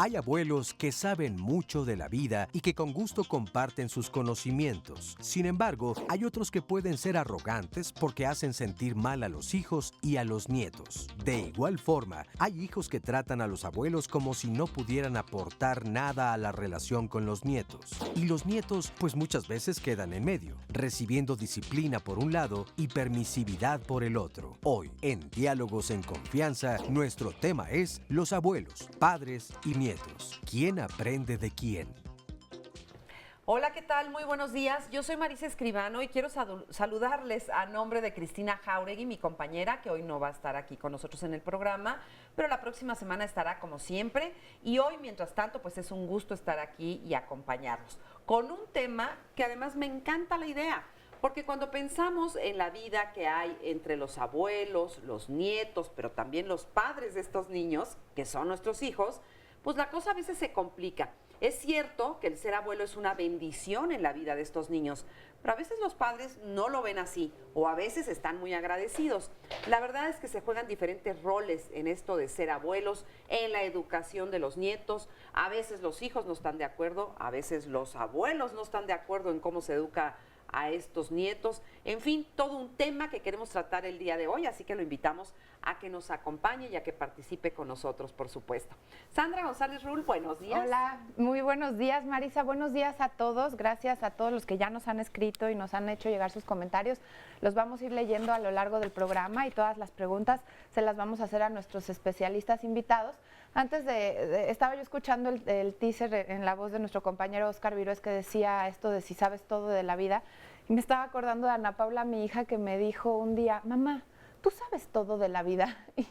Hay abuelos que saben mucho de la vida y que con gusto comparten sus conocimientos. Sin embargo, hay otros que pueden ser arrogantes porque hacen sentir mal a los hijos y a los nietos. De igual forma, hay hijos que tratan a los abuelos como si no pudieran aportar nada a la relación con los nietos. Y los nietos, pues muchas veces quedan en medio, recibiendo disciplina por un lado y permisividad por el otro. Hoy, en Diálogos en Confianza, nuestro tema es los abuelos, padres y nietos. ¿Quién aprende de quién? Hola, ¿qué tal? Muy buenos días. Yo soy Marisa Escribano y quiero saludarles a nombre de Cristina Jauregui, mi compañera, que hoy no va a estar aquí con nosotros en el programa, pero la próxima semana estará como siempre. Y hoy, mientras tanto, pues es un gusto estar aquí y acompañarlos con un tema que además me encanta la idea. Porque cuando pensamos en la vida que hay entre los abuelos, los nietos, pero también los padres de estos niños, que son nuestros hijos, pues la cosa a veces se complica. Es cierto que el ser abuelo es una bendición en la vida de estos niños, pero a veces los padres no lo ven así o a veces están muy agradecidos. La verdad es que se juegan diferentes roles en esto de ser abuelos, en la educación de los nietos. A veces los hijos no están de acuerdo, a veces los abuelos no están de acuerdo en cómo se educa a estos nietos. En fin, todo un tema que queremos tratar el día de hoy, así que lo invitamos a que nos acompañe y a que participe con nosotros, por supuesto. Sandra González Rull, buenos días. Hola, muy buenos días, Marisa. Buenos días a todos. Gracias a todos los que ya nos han escrito y nos han hecho llegar sus comentarios. Los vamos a ir leyendo a lo largo del programa y todas las preguntas se las vamos a hacer a nuestros especialistas invitados. Antes estaba yo escuchando el teaser en la voz de nuestro compañero Oscar Virués que decía esto de si sabes todo de la vida. Y me estaba acordando de Ana Paula, mi hija, que me dijo un día, mamá, ¿tú sabes todo de la vida? Y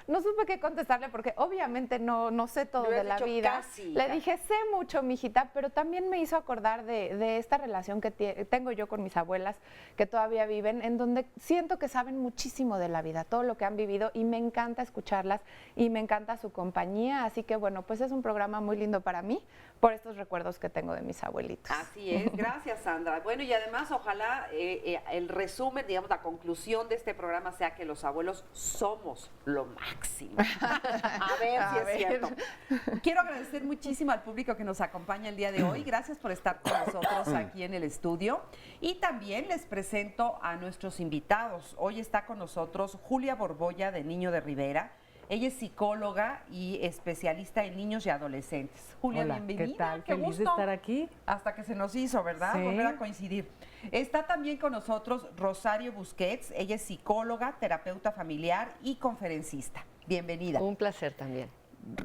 no supe qué contestarle porque obviamente no sé todo de la vida. Casi, Le dije, sé mucho, mijita, pero también me hizo acordar de esta relación que tengo yo con mis abuelas que todavía viven, en donde siento que saben muchísimo de la vida, todo lo que han vivido y me encanta escucharlas y me encanta su compañía. Así que bueno, pues es un programa muy lindo para mí por estos recuerdos que tengo de mis abuelitos. Así es, gracias Sandra. Bueno, y además ojalá el resumen, digamos, la conclusión de este programa sea que los abuelos somos lo máximo. A ver si es cierto. Quiero agradecer muchísimo al público que nos acompaña el día de hoy. Gracias por estar con nosotros aquí en el estudio. Y también les presento a nuestros invitados. Hoy está con nosotros Julia Borbolla de Niño de Rivera. Ella es psicóloga y especialista en niños y adolescentes. Julia, hola, bienvenida. ¿qué tal? Qué Feliz gusto. de estar aquí. Hasta que se nos hizo, ¿verdad? Sí. Volver a coincidir. Está también con nosotros Rosario Busquets. Ella es psicóloga, terapeuta familiar y conferencista. Bienvenida. Un placer también.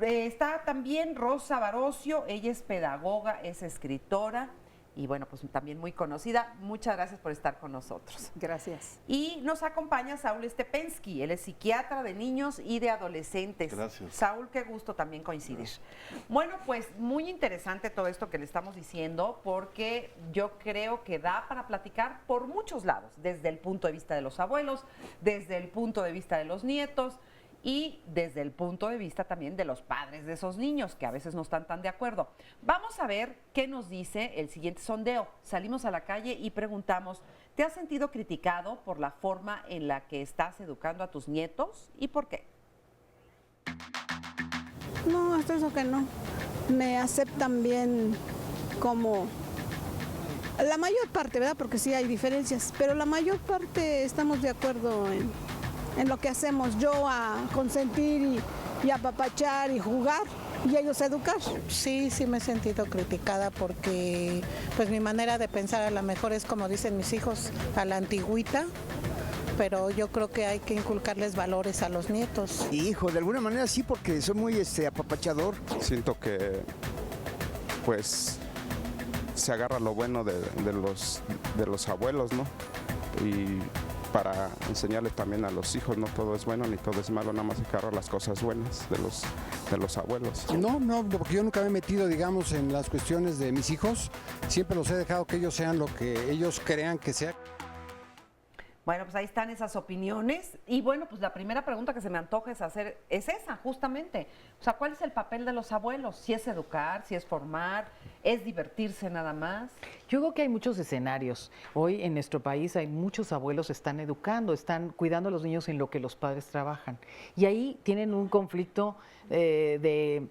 Está también Rosa Barocio. Ella es pedagoga, es escritora y bueno, pues también muy conocida. Muchas gracias por estar con nosotros. Gracias. Y nos acompaña Saúl Stepensky, él es psiquiatra de niños y de adolescentes. Gracias. Saúl, qué gusto también coincidir. Bueno, pues muy interesante todo esto que le estamos diciendo, porque yo creo que da para platicar por muchos lados, desde el punto de vista de los abuelos, desde el punto de vista de los nietos, y desde el punto de vista también de los padres de esos niños, que a veces no están tan de acuerdo. Vamos a ver qué nos dice el siguiente sondeo. Salimos a la calle y preguntamos, ¿te has sentido criticado por la forma en la que estás educando a tus nietos? ¿Y por qué? No, hasta eso que no. Me aceptan bien como la mayor parte, ¿verdad? Porque sí hay diferencias, pero la mayor parte estamos de acuerdo en lo que hacemos. Yo a consentir y apapachar y jugar y ellos a educar. Sí, sí me he sentido criticada porque pues mi manera de pensar a lo mejor es como dicen mis hijos, a la antigüita, pero yo creo que hay que inculcarles valores a los nietos. Hijo, de alguna manera sí, porque soy muy apapachador. Siento que pues se agarra lo bueno de los abuelos, ¿no? Y para enseñarle también a los hijos, no todo es bueno ni todo es malo, nada más agarrar las cosas buenas los abuelos. No, porque yo nunca me he metido, digamos, en las cuestiones de mis hijos. Siempre los he dejado que ellos sean lo que ellos crean que sean. Bueno, pues ahí están esas opiniones. Y bueno, pues la primera pregunta que se me antoja es hacer es esa, justamente. O sea, ¿cuál es el papel de los abuelos? Si es educar, si es formar, es divertirse nada más. Yo creo que hay muchos escenarios. Hoy en nuestro país hay muchos abuelos que están educando, están cuidando a los niños en lo que los padres trabajan. Y ahí tienen un conflicto de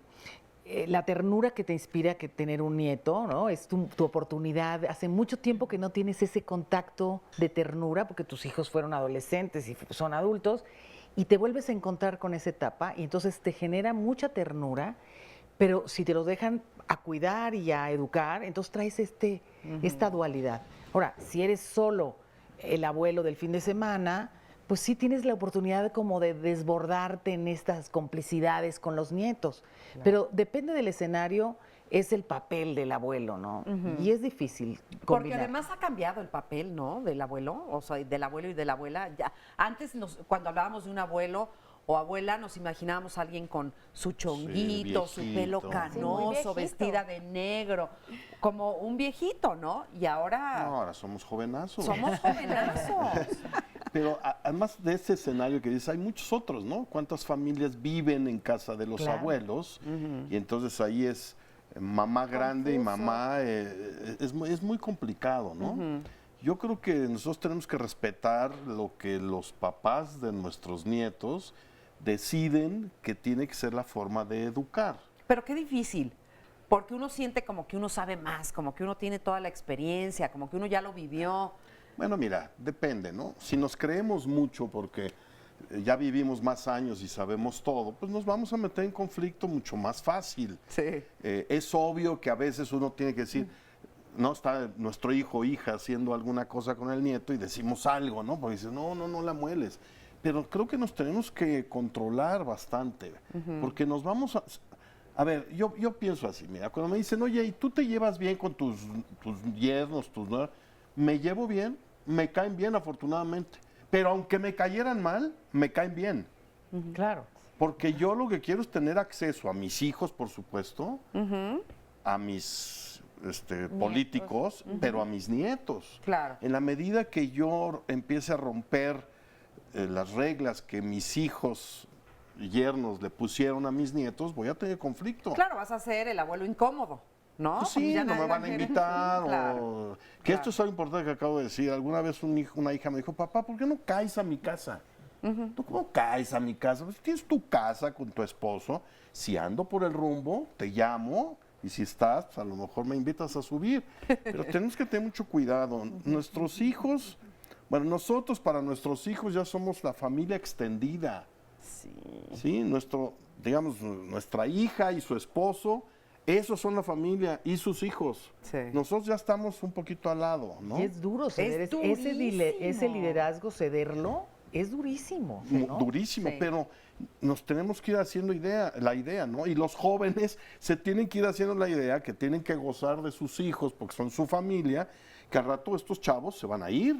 la ternura que te inspira que tener un nieto, ¿no? Es tu oportunidad. Hace mucho tiempo que no tienes ese contacto de ternura porque tus hijos fueron adolescentes y son adultos y te vuelves a encontrar con esa etapa y entonces te genera mucha ternura, pero si te lo dejan a cuidar y a educar, entonces traes esta dualidad. Ahora, si eres solo el abuelo del fin de semana, pues sí tienes la oportunidad como de desbordarte en estas complicidades con los nietos. Claro. Pero depende del escenario, es el papel del abuelo, ¿no? Y es difícil combinar. Porque además ha cambiado el papel, ¿no? Del abuelo, o sea, del abuelo y de la abuela. Ya, antes, cuando hablábamos de un abuelo o abuela, nos imaginábamos a alguien con su chonguito, su pelo canoso, sí, vestida de negro, como un viejito, ¿no? Y ahora... No, ahora somos jovenazos. Somos jovenazos. Pero además de ese escenario que dices, hay muchos otros, ¿no? ¿Cuántas familias viven en casa de los abuelos? Y entonces ahí es mamá grande y mamá, es muy complicado, ¿no? Yo creo que nosotros tenemos que respetar lo que los papás de nuestros nietos deciden que tiene que ser la forma de educar. Pero qué difícil, porque uno siente como que uno sabe más, como que uno tiene toda la experiencia, como que uno ya lo vivió. Bueno, mira, depende, ¿no? Si nos creemos mucho porque ya vivimos más años y sabemos todo, pues nos vamos a meter en conflicto mucho más fácil. Sí. Es obvio que a veces uno tiene que decir, no está nuestro hijo o hija haciendo alguna cosa con el nieto y decimos algo, ¿no? Porque dices, no la mueles. Pero creo que nos tenemos que controlar bastante, porque nos vamos a... A ver, yo pienso así, mira, cuando me dicen, oye, ¿y tú te llevas bien con tus yernos, me llevo bien, me caen bien afortunadamente, pero aunque me cayeran mal, me caen bien. Claro. Porque yo lo que quiero es tener acceso a mis hijos, por supuesto, a mis políticos, pero a mis nietos. Claro. En la medida que yo empiece a romper las reglas que mis hijos yernos le pusieron a mis nietos, voy a tener conflicto. Claro, vas a ser el abuelo incómodo, ¿no? Pues sí, no me van a invitar. Claro, que esto es algo importante que acabo de decir. Alguna vez una hija me dijo, papá, ¿por qué no caes a mi casa? ¿Tú cómo caes a mi casa? Pues tienes tu casa con tu esposo. Si ando por el rumbo, te llamo. Y si estás, pues a lo mejor me invitas a subir. Pero tenemos que tener mucho cuidado. Nuestros hijos, bueno, nosotros para nuestros hijos ya somos la familia extendida. Sí, nuestra hija y su esposo, esos son la familia y sus hijos. Sí. Nosotros ya estamos un poquito al lado, ¿no? Y es duro ceder, ese liderazgo, cederlo, es durísimo. ¿no? Durísimo, sí. Pero nos tenemos que ir haciendo la idea, ¿no? Y los jóvenes se tienen que ir haciendo la idea que tienen que gozar de sus hijos porque son su familia, que al rato estos chavos se van a ir.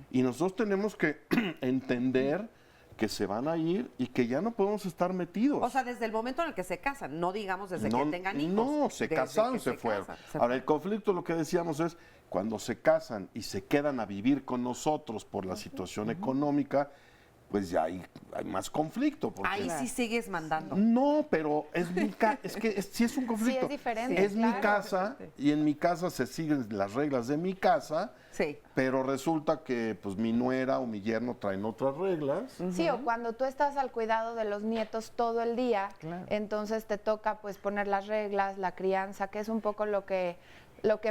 Y nosotros tenemos que entender que se van a ir y que ya no podemos estar metidos. O sea, desde el momento en el que se casan, no digamos desde que tengan hijos. No, se casaron, se fueron. Ahora, el conflicto, lo que decíamos es, cuando se casan y se quedan a vivir con nosotros por la situación económica, pues ya hay más conflicto. Ahí sí sigues mandando. No, pero sí es un conflicto. Sí, es diferente. Es mi casa y en mi casa se siguen las reglas de mi casa, pero resulta que pues mi nuera o mi yerno traen otras reglas. Sí, o cuando tú estás al cuidado de los nietos todo el día, entonces te toca pues poner las reglas, la crianza, que es un poco lo que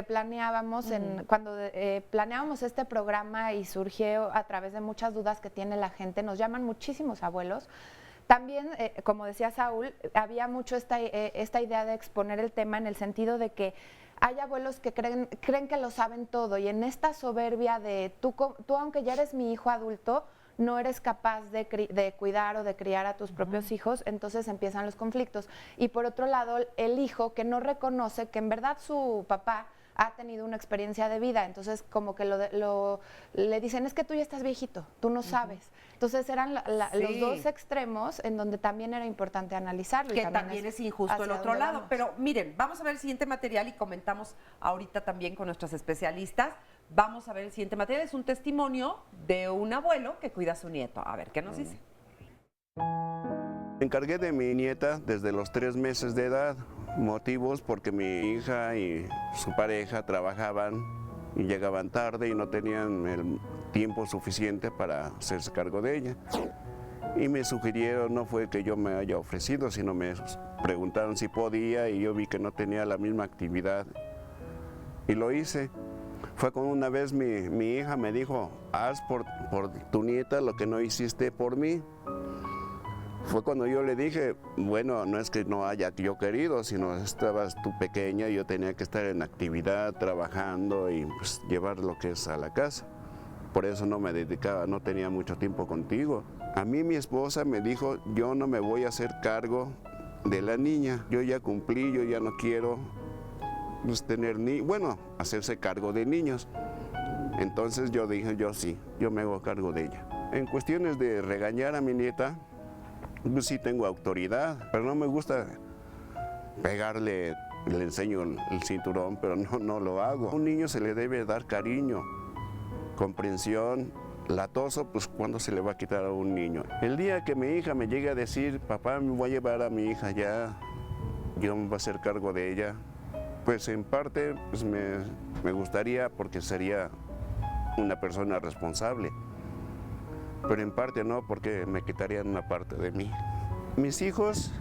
planeábamos cuando planeábamos este programa y surgió a través de muchas dudas que tiene la gente. Nos llaman muchísimos abuelos. También, como decía Saúl, había mucho esta idea de exponer el tema en el sentido de que hay abuelos que creen que lo saben todo y en esta soberbia de tú aunque ya eres mi hijo adulto, no eres capaz de cuidar o de criar a tus propios hijos, entonces empiezan los conflictos. Y por otro lado, el hijo que no reconoce que en verdad su papá ha tenido una experiencia de vida, entonces como que le dicen, es que tú ya estás viejito, tú no sabes. Entonces eran los dos extremos en donde también era importante analizarlo. Que también es injusto el otro lado. Vamos. Pero miren, vamos a ver el siguiente material y comentamos ahorita también con nuestras especialistas. Vamos a ver el siguiente material. Es un testimonio de un abuelo que cuida a su nieto. A ver, ¿qué nos dice? Me encargué de mi nieta desde los 3 meses de edad. Motivos porque mi hija y su pareja trabajaban y llegaban tarde y no tenían el tiempo suficiente para hacerse cargo de ella. Y me sugirieron, no fue que yo me haya ofrecido, sino me preguntaron si podía y yo vi que no tenía la misma actividad y lo hice. Fue cuando una vez mi hija me dijo, haz por tu nieta lo que no hiciste por mí. Fue cuando yo le dije, bueno, no es que no haya yo querido, sino estabas tú pequeña y yo tenía que estar en actividad, trabajando y pues, llevar lo que es a la casa. Por eso no me dedicaba, no tenía mucho tiempo contigo. A mí mi esposa me dijo, yo no me voy a hacer cargo de la niña. Yo ya cumplí, yo ya no quiero pues, hacerse cargo de niños. Entonces yo dije, yo sí, yo me hago cargo de ella. En cuestiones de regañar a mi nieta, pues sí tengo autoridad, pero no me gusta pegarle, le enseño el cinturón, pero no lo hago. A un niño se le debe dar cariño, comprensión. Latoso, pues ¿cuándo se le va a quitar a un niño? El día que mi hija me llegue a decir, papá, me voy a llevar a mi hija ya, yo me voy a hacer cargo de ella, pues en parte pues me gustaría porque sería una persona responsable. Pero en parte no, porque me quitarían una parte de mí. Mis hijos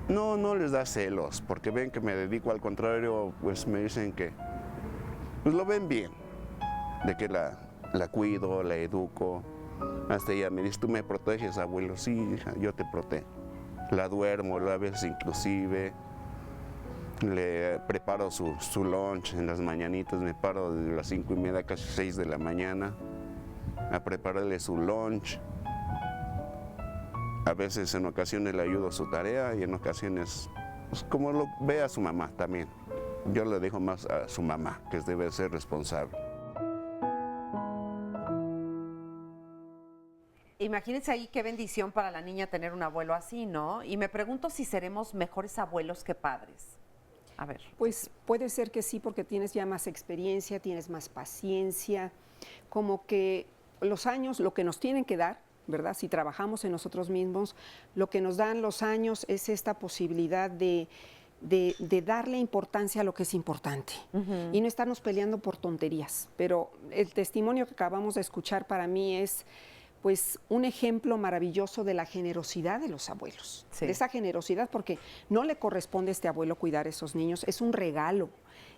no les da celos, porque ven que me dedico, al contrario, pues me dicen que pues lo ven bien, de que la cuido, la educo. Hasta ella me dice, tú me proteges, abuelo. Sí, hija, yo te protejo. La duermo, a veces inclusive. Le preparo su lunch en las mañanitas, me paro de las 5:30, casi 6 de la mañana. A prepararle su lunch. A veces, en ocasiones, le ayudo a su tarea y en ocasiones, pues, como lo ve a su mamá también. Yo le dejo más a su mamá, que debe ser responsable. Imagínense ahí qué bendición para la niña tener un abuelo así, ¿no? Y me pregunto si seremos mejores abuelos que padres. A ver. Pues puede ser que sí, porque tienes ya más experiencia, tienes más paciencia, como que los años, lo que nos tienen que dar, ¿verdad? Si trabajamos en nosotros mismos, lo que nos dan los años es esta posibilidad de darle importancia a lo que es importante y no estarnos peleando por tonterías. Pero el testimonio que acabamos de escuchar para mí es pues un ejemplo maravilloso de la generosidad de los abuelos, de esa generosidad, porque no le corresponde a este abuelo cuidar a esos niños, es un regalo.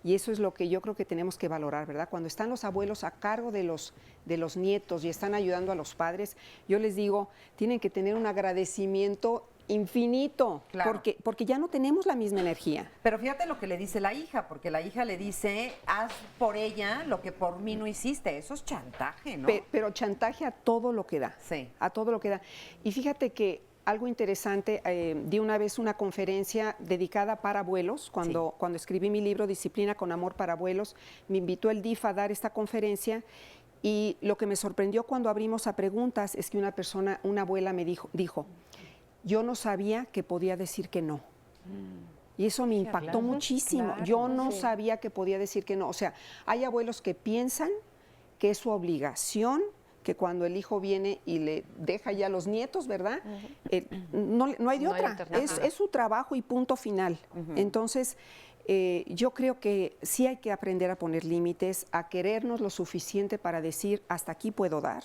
Y eso es lo que yo creo que tenemos que valorar, ¿verdad? Cuando están los abuelos a cargo de los nietos y están ayudando a los padres, yo les digo, tienen que tener un agradecimiento infinito, claro. porque ya no tenemos la misma energía. Pero fíjate lo que le dice la hija, porque la hija le dice, haz por ella lo que por mí no hiciste. Eso es chantaje, ¿no? Pero chantaje a todo lo que da. Sí. A todo lo que da. Y fíjate que algo interesante, di una vez una conferencia dedicada para abuelos, cuando escribí mi libro Disciplina con Amor para Abuelos, me invitó el DIF a dar esta conferencia y lo que me sorprendió cuando abrimos a preguntas es que una abuela me dijo, yo no sabía que podía decir que no. Y eso me impactó muchísimo. Claro, yo no sabía que podía decir que no. O sea, hay abuelos que piensan que es su obligación, que cuando el hijo viene y le deja ya a los nietos, ¿verdad? No hay de otra. Es su trabajo y punto final. Entonces, yo creo que sí hay que aprender a poner límites, a querernos lo suficiente para decir, hasta aquí puedo dar.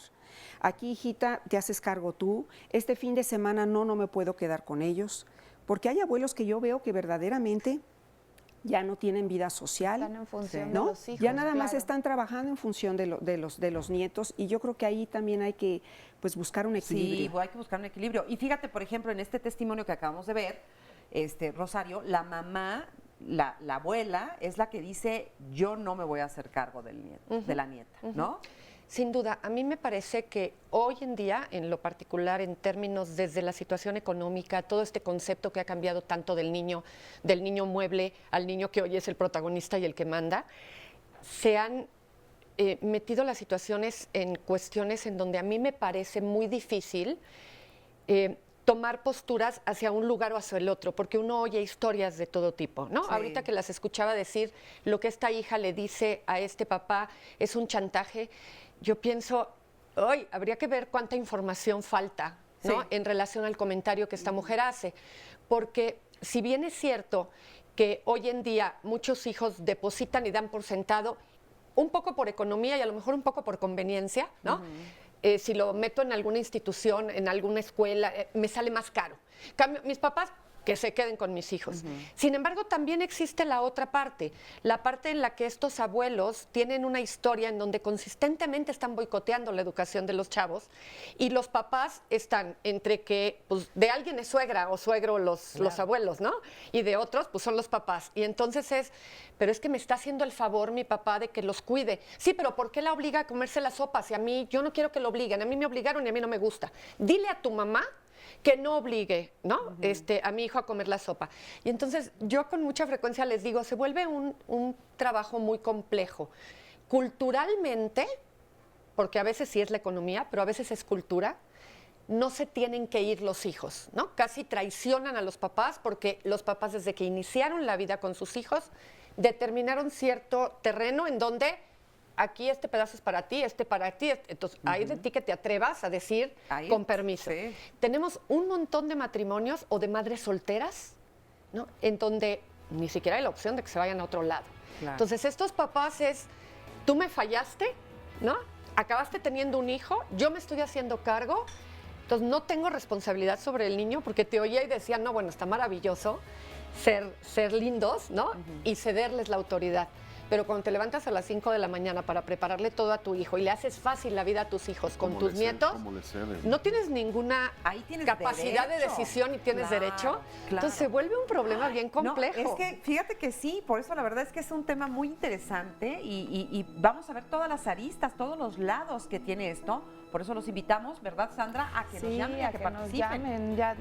Aquí, hijita, te haces cargo tú. Este fin de semana no me puedo quedar con ellos. Porque hay abuelos que yo veo que verdaderamente ya no tienen vida social. Están en función ¿no? de los hijos. Ya nada más están trabajando en función de los nietos. Y yo creo que ahí también hay que pues, buscar un equilibrio. Sí, hay que buscar un equilibrio. Y fíjate, por ejemplo, en este testimonio que acabamos de ver, Rosario, la mamá, la abuela, es la que dice, yo no me voy a hacer cargo del nieto, de la nieta, ¿no? Sin duda, a mí me parece que hoy en día, en lo particular en términos desde la situación económica, todo este concepto que ha cambiado tanto del niño mueble al niño que hoy es el protagonista y el que manda, se han metido las situaciones en cuestiones en donde a mí me parece muy difícil tomar posturas hacia un lugar o hacia el otro, porque uno oye historias de todo tipo, ¿no? Sí. Ahorita que las escuchaba decir lo que esta hija le dice a este papá es un chantaje, yo pienso, hoy habría que ver cuánta información falta, ¿no? Sí. En relación al comentario que esta mujer hace, porque si bien es cierto que hoy en día muchos hijos depositan y dan por sentado, un poco por economía y a lo mejor un poco por conveniencia, ¿no? Si lo meto en alguna institución, en alguna escuela, me sale más caro. Mis papás, que se queden con mis hijos. Sin embargo, también existe la otra parte, la parte en la que estos abuelos tienen una historia en donde consistentemente están boicoteando la educación de los chavos y los papás están entre que pues, de alguien es suegra o suegro los abuelos, ¿no? Y de otros, pues son los papás. Y entonces pero es que me está haciendo el favor mi papá de que los cuide. Sí, pero ¿por qué la obliga a comerse la sopa? Si a mí, yo no quiero que lo obliguen, a mí me obligaron y a mí no me gusta. Dile a tu mamá que no obligue, ¿no? A mi hijo a comer la sopa. Y entonces yo con mucha frecuencia les digo, se vuelve un trabajo muy complejo. Culturalmente, porque a veces sí es la economía, pero a veces es cultura, no se tienen que ir los hijos, ¿no? Casi traicionan a los papás porque los papás desde que iniciaron la vida con sus hijos determinaron cierto terreno en donde aquí este pedazo es para ti, este para ti. Entonces, hay de ti que te atrevas a decir con permiso. Sí. Tenemos un montón de matrimonios o de madres solteras, ¿no? En donde ni siquiera hay la opción de que se vayan a otro lado. Claro. Entonces, estos papás es, tú me fallaste, ¿no? Acabaste teniendo un hijo, yo me estoy haciendo cargo, entonces no tengo responsabilidad sobre el niño porque te oía y decía, no, bueno, está maravilloso ser lindos, ¿no? Y cederles la autoridad. Pero cuando te levantas a las 5 de la mañana para prepararle todo a tu hijo y le haces fácil la vida a tus hijos con tus nietos, no tienes ninguna capacidad de decisión y tienes derecho. Entonces se vuelve un problema bien complejo. No, es que fíjate que sí, por eso la verdad es que es un tema muy interesante y vamos a ver todas las aristas, todos los lados que tiene esto. Por eso los invitamos, ¿verdad, Sandra? A que nos llamen, a que participen. Nos llamen. Ya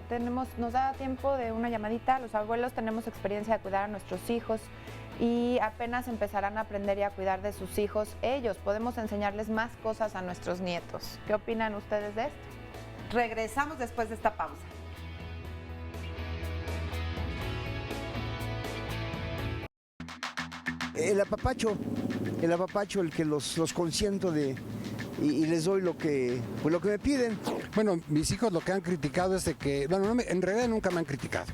nos da tiempo de una llamadita. Los abuelos tenemos experiencia de cuidar a nuestros hijos y apenas empezarán a aprender y a cuidar de sus hijos ellos. Podemos enseñarles más cosas a nuestros nietos. ¿Qué opinan ustedes de esto? Regresamos después de esta pausa. El apapacho, el que los consiento y les doy lo que me piden. Bueno, mis hijos lo que han criticado es de que, bueno, en realidad nunca me han criticado,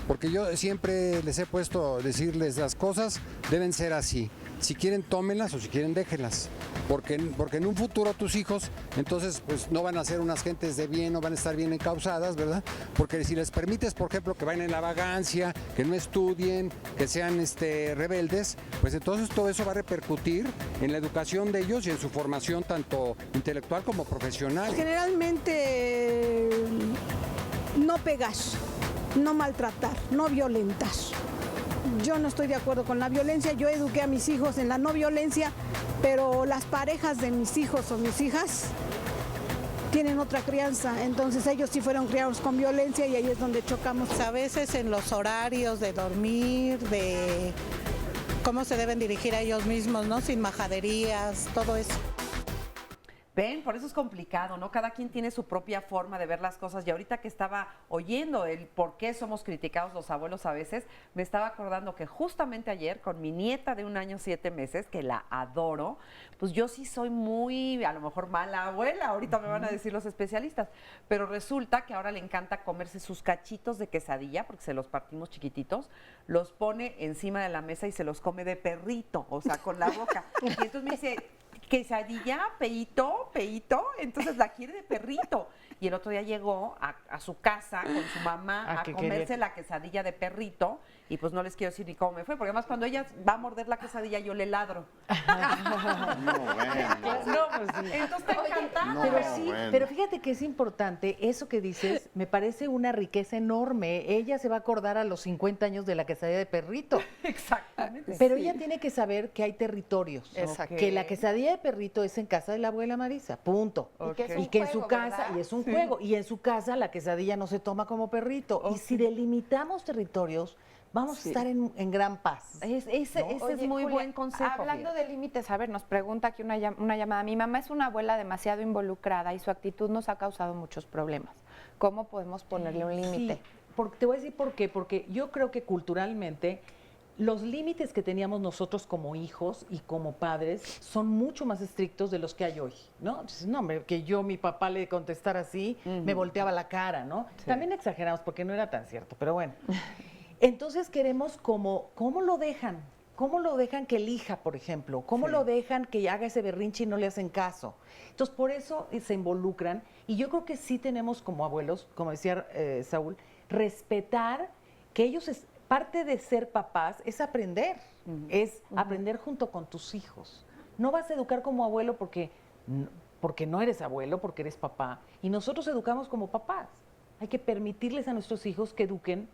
porque yo siempre les he puesto a decirles las cosas deben ser así. Si quieren, tómenlas o si quieren, déjenlas. Porque en un futuro tus hijos, entonces, pues no van a ser unas gentes de bien, no van a estar bien encausadas, ¿verdad? Porque si les permites, por ejemplo, que vayan en la vagancia, que no estudien, que sean rebeldes, pues entonces todo eso va a repercutir en la educación de ellos y en su formación tanto intelectual como profesional. Generalmente no pegar, no maltratar, no violentar. Yo no estoy de acuerdo con la violencia, yo eduqué a mis hijos en la no violencia, pero las parejas de mis hijos o mis hijas tienen otra crianza, entonces ellos sí fueron criados con violencia y ahí es donde chocamos. A veces en los horarios de dormir, de cómo se deben dirigir a ellos mismos, ¿no? Sin majaderías, todo eso. Ven, por eso es complicado, ¿no? Cada quien tiene su propia forma de ver las cosas. Y ahorita que estaba oyendo el por qué somos criticados los abuelos a veces, me estaba acordando que justamente ayer con mi nieta de 1 año 7 meses, que la adoro, pues yo sí soy muy, a lo mejor mala abuela, ahorita me van a decir los especialistas, pero resulta que ahora le encanta comerse sus cachitos de quesadilla, porque se los partimos chiquititos, los pone encima de la mesa y se los come de perrito, o sea, con la boca. Y entonces me dice, quesadilla, peito, entonces la quiere de perrito. Y el otro día llegó a su casa con su mamá a comerse la quesadilla de perrito y pues no les quiero decir ni cómo me fue, porque además cuando ella va a morder la quesadilla yo le ladro. Entonces está encantada. Pero sí, pero fíjate que es importante, eso que dices, me parece una riqueza enorme. Ella se va a acordar a los 50 años de la quesadilla de perrito. Exacto. totalmente. Pero ella tiene que saber que hay territorios. Exacto. Que la quesadilla de perrito es en casa de la abuela Marisa, punto. Y que es un en su casa, juego, y es un juego, y en su casa la quesadilla no se toma como perrito. Y si delimitamos territorios, vamos a estar en gran paz. Ese es muy Julia, buen consejo. Hablando de límites, a ver, nos pregunta aquí una llamada. Mi mamá es una abuela demasiado involucrada y su actitud nos ha causado muchos problemas. ¿Cómo podemos ponerle un límite? Sí, te voy a decir por qué. Porque yo creo que culturalmente los límites que teníamos nosotros como hijos y como padres son mucho más estrictos de los que hay hoy, ¿no? Entonces, no, hombre, que yo, mi papá le contestara así, me volteaba la cara, ¿no? Sí. También exageramos porque no era tan cierto, pero bueno. Entonces queremos ¿cómo lo dejan? ¿Cómo lo dejan que elija, por ejemplo? ¿Cómo lo dejan que haga ese berrinche y no le hacen caso? Entonces, por eso se involucran. Y yo creo que sí tenemos como abuelos, como decía Saúl, respetar que ellos, parte de ser papás es aprender, aprender junto con tus hijos. No vas a educar como abuelo porque no eres abuelo, porque eres papá. Y nosotros educamos como papás. Hay que permitirles a nuestros hijos que eduquen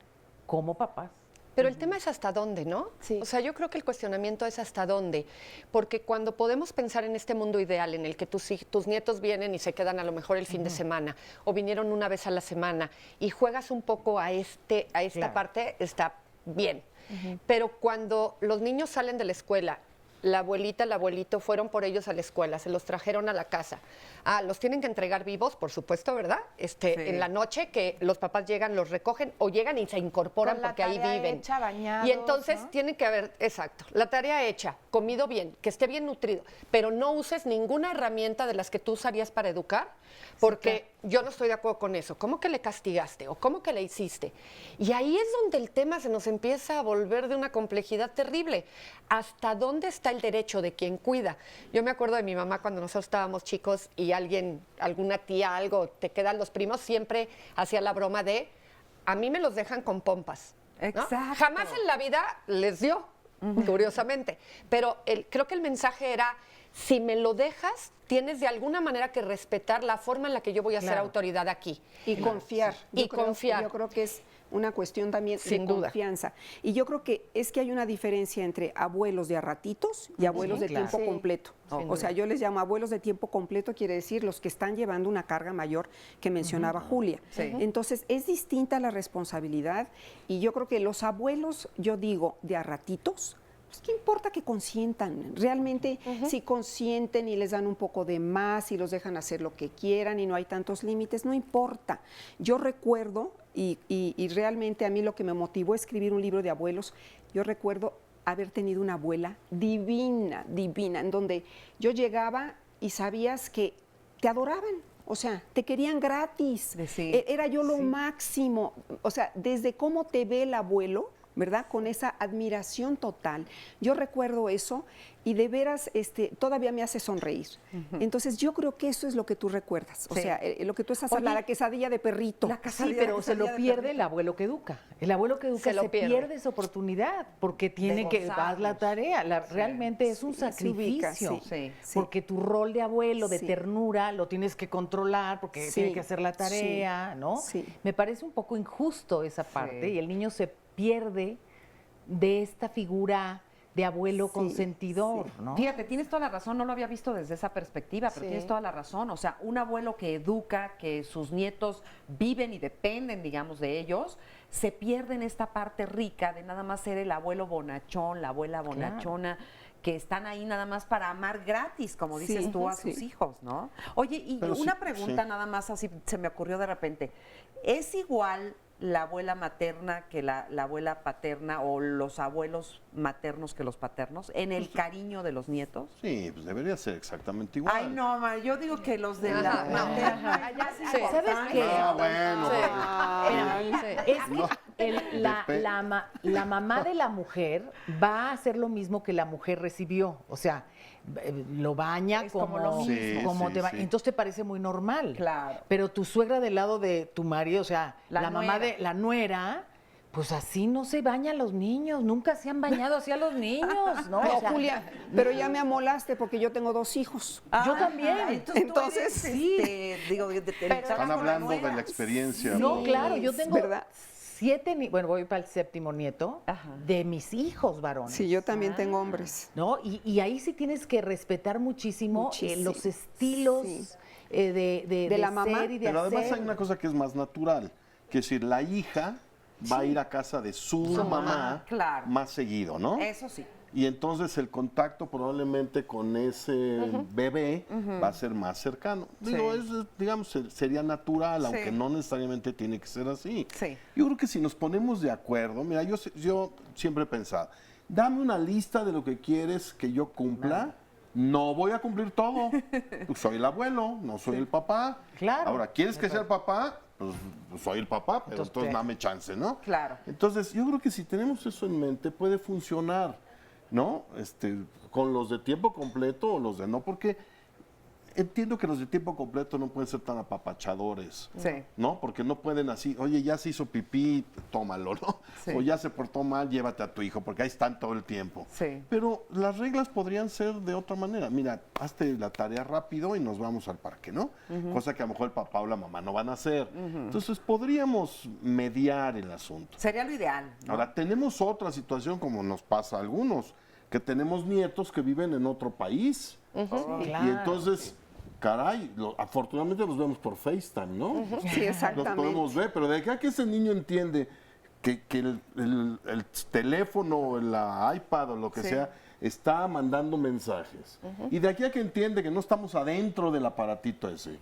como papás. Pero el tema es hasta dónde, ¿no? Sí. O sea, yo creo que el cuestionamiento es hasta dónde, porque cuando podemos pensar en este mundo ideal en el que tus nietos vienen y se quedan a lo mejor el fin de semana, o vinieron una vez a la semana, y juegas un poco a esta parte, está bien. Pero cuando los niños salen de la escuela, la abuelita, el abuelito fueron por ellos a la escuela, se los trajeron a la casa. Los tienen que entregar vivos, por supuesto, ¿verdad? En la noche que los papás llegan, los recogen o llegan y se incorporan porque ahí viven. Hecha, bañados, y entonces ¿no? tienen que haber, exacto, la tarea hecha, comido bien, que esté bien nutrido, pero no uses ninguna herramienta de las que tú usarías para educar, porque yo no estoy de acuerdo con eso. ¿Cómo que le castigaste o cómo que le hiciste? Y ahí es donde el tema se nos empieza a volver de una complejidad terrible. ¿Hasta dónde está el derecho de quien cuida? Yo me acuerdo de mi mamá cuando nosotros estábamos chicos y alguna tía, algo, te quedan los primos, siempre hacía la broma de, a mí me los dejan con pompas. ¿no? Exacto. Jamás en la vida les dio, curiosamente. Pero creo que el mensaje era, si me lo dejas, tienes de alguna manera que respetar la forma en la que yo voy a ser autoridad aquí. Y confiar. Y confiar. Yo creo que es una cuestión también Sin de duda. confianza. Y yo creo que hay una diferencia entre abuelos de a ratitos y abuelos de tiempo completo. O sea, yo les llamo abuelos de tiempo completo, quiere decir los que están llevando una carga mayor que mencionaba Julia. Entonces, es distinta la responsabilidad y yo creo que los abuelos, yo digo, de a ratitos, pues, ¿qué importa que consientan? Realmente, si consienten y les dan un poco de más y los dejan hacer lo que quieran y no hay tantos límites, no importa. Yo recuerdo, y realmente a mí lo que me motivó a escribir un libro de abuelos, yo recuerdo haber tenido una abuela divina, en donde yo llegaba y sabías que te adoraban. O sea, te querían gratis. Era yo lo máximo. O sea, desde cómo te ve el abuelo, ¿verdad? Con esa admiración total. Yo recuerdo eso y de veras todavía me hace sonreír. Entonces yo creo que eso es lo que tú recuerdas. O sea, lo que tú estás hablando, la quesadilla de perrito. Sí, pero se lo pierde el abuelo que educa. El abuelo que educa se pierde esa oportunidad porque tiene que dar la tarea. Realmente es un sacrificio. Porque tu rol de abuelo, de ternura, lo tienes que controlar porque tiene que hacer la tarea, ¿no? Me parece un poco injusto esa parte y el niño se pierde de esta figura de abuelo consentidor, ¿no? Fíjate, tienes toda la razón, no lo había visto desde esa perspectiva, pero tienes toda la razón. O sea, un abuelo que educa, que sus nietos viven y dependen, digamos, de ellos, se pierde en esta parte rica de nada más ser el abuelo bonachón, la abuela bonachona, que están ahí nada más para amar gratis, como dices tú, a sus hijos, ¿no? Oye, y pero una pregunta nada más así se me ocurrió de repente. ¿Es igual la abuela materna que la abuela paterna o los abuelos maternos que los paternos en el cariño de los nietos? Sí, pues debería ser exactamente igual. Ay, no, yo digo que los de la materna. ¿Sabes qué? No, bueno. Es que la mamá de la mujer va a hacer lo mismo que la mujer recibió. O sea, lo baña es como lo mismo. Entonces te parece muy normal. Claro. Pero tu suegra del lado de tu marido, o sea, la mamá de la nuera, pues así no se bañan los niños, nunca se han bañado así a los niños, ¿no? No, o sea, Julia, pero ya me amolaste porque yo tengo 2 hijos. Yo también. Entonces sí. Están hablando de la experiencia. No, claro, yo tengo bueno, voy para el 7º nieto de mis hijos varones. Sí, yo también tengo hombres. ¿No? Y ahí sí tienes que respetar muchísimo, los estilos de la ser mamá. y de Pero además hacer. hay una cosa que es más natural, que es decir, la hija va a ir a casa de su mamá claro. más seguido, ¿no? Eso sí. Y entonces el contacto probablemente con ese bebé va a ser más cercano. Digo, digamos, sería natural, aunque no necesariamente tiene que ser así. Sí. Yo creo que si nos ponemos de acuerdo, mira, yo siempre he pensado, dame una lista de lo que quieres que yo cumpla. No voy a cumplir todo. Soy el abuelo, no soy el papá. Claro. Ahora, ¿quieres que sea el papá? Pues soy el papá, pero entonces dame chance, ¿no? Claro. Entonces, yo creo que si tenemos eso en mente, puede funcionar, ¿no? Con los de tiempo completo o los de no, porque entiendo que los de tiempo completo no pueden ser tan apapachadores, ¿no? Porque no pueden así, oye, ya se hizo pipí, tómalo, ¿no? Sí. O ya se portó mal, llévate a tu hijo, porque ahí están todo el tiempo. Sí. Pero las reglas podrían ser de otra manera. Mira, hazte la tarea rápido y nos vamos al parque, ¿no? Cosa que a lo mejor el papá o la mamá no van a hacer. Entonces, podríamos mediar el asunto. Sería lo ideal, ¿no? Ahora, tenemos otra situación como nos pasa a algunos, que tenemos nietos que viven en otro país. Y entonces, caray, afortunadamente los vemos por FaceTime, ¿no? Sí, exactamente. Los podemos ver, pero de acá que ese niño entiende que el teléfono, la iPad o lo que sea, está mandando mensajes. Y de aquí a que entiende que no estamos adentro del aparatito ese,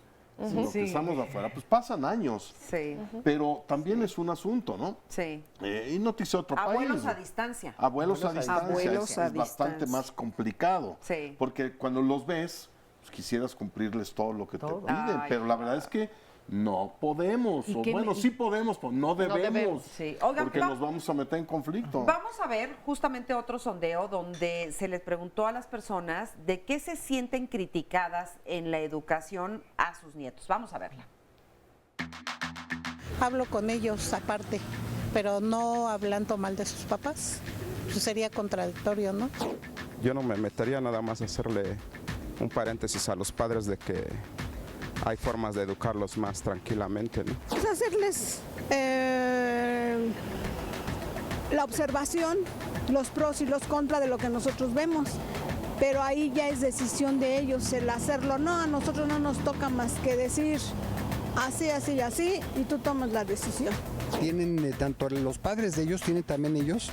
sino que estamos afuera, pues pasan años. Sí. Pero también es un asunto, ¿no? Sí. Y no te hice otro Abuelos país. a distancia. Abuelos a distancia. Abuelos a es bastante distancia. más complicado. Sí. Porque cuando los ves, pues quisieras cumplirles todo lo que te piden. Ay, Pero la verdad es que no podemos. O bueno, sí podemos, pero no debemos. Sí. Oigan, porque nos vamos a meter en conflicto. Vamos a ver justamente otro sondeo donde se les preguntó a las personas de qué se sienten criticadas en la educación a sus nietos. Vamos a verla. Hablo con ellos aparte, pero no hablando mal de sus papás. Pues sería contradictorio, ¿no? Yo no me metería nada más a hacerle un paréntesis a los padres de que hay formas de educarlos más tranquilamente, ¿no? Pues hacerles la observación, los pros y los contras de lo que nosotros vemos. Pero ahí ya es decisión de ellos el hacerlo. No, a nosotros no nos toca más que decir así, así y así, y tú tomas la decisión. Tienen, tanto los padres de ellos, tienen también ellos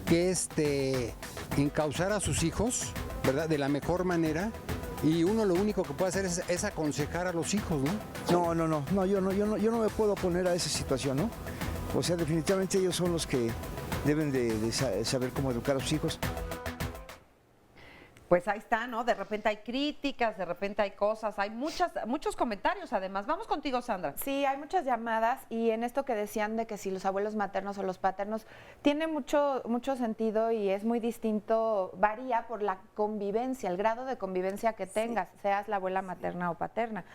que encauzar a sus hijos, ¿verdad? De la mejor manera. Y uno lo único que puede hacer es aconsejar a los hijos, ¿no? No, yo no me puedo poner a esa situación, ¿no? O sea, definitivamente ellos son los que deben de saber cómo educar a sus hijos. Pues ahí está, ¿no? De repente hay críticas, de repente hay cosas, hay muchos comentarios además. Vamos contigo, Sandra. Sí, hay muchas llamadas y en esto que decían de que si los abuelos maternos o los paternos, tiene mucho sentido y es muy distinto, varía por la convivencia, el grado de convivencia que tengas, seas la abuela materna o paterna.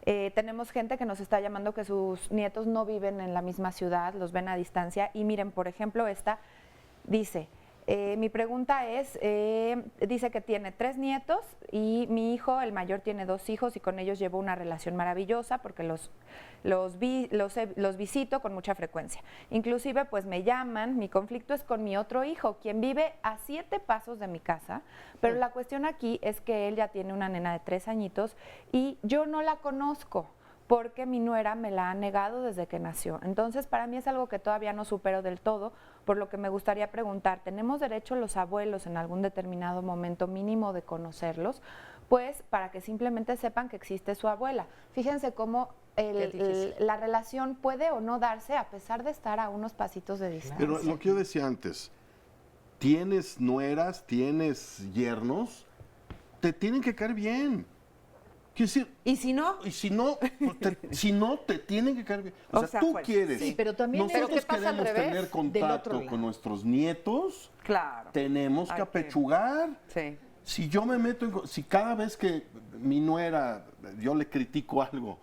Tenemos gente que nos está llamando que sus nietos no viven en la misma ciudad, los ven a distancia y miren, por ejemplo, esta dice... mi pregunta es, dice que tiene 3 nietos y mi hijo, el mayor, tiene 2 hijos y con ellos llevo una relación maravillosa porque los visito con mucha frecuencia. Inclusive, pues me llaman, mi conflicto es con mi otro hijo, quien vive a 7 pasos de mi casa, pero la cuestión aquí es que él ya tiene una nena de 3 añitos y yo no la conozco, porque mi nuera me la ha negado desde que nació. Entonces, para mí es algo que todavía no supero del todo, por lo que me gustaría preguntar, ¿tenemos derecho los abuelos en algún determinado momento mínimo de conocerlos? Pues para que simplemente sepan que existe su abuela. Fíjense cómo la relación puede o no darse a pesar de estar a unos pasitos de distancia. Pero lo que yo decía antes, tienes nueras, tienes yernos, te tienen que caer bien. Decir, ¿y si no? Y si no, te tienen que caer bien. O sea, tú pues, quieres. Sí, pero también nosotros ¿qué pasa al queremos revés? tener Del contacto otro lado. con nuestros nietos. Claro. Tenemos que apechugar. Sí. Si yo me meto si cada vez que mi nuera, yo le critico algo,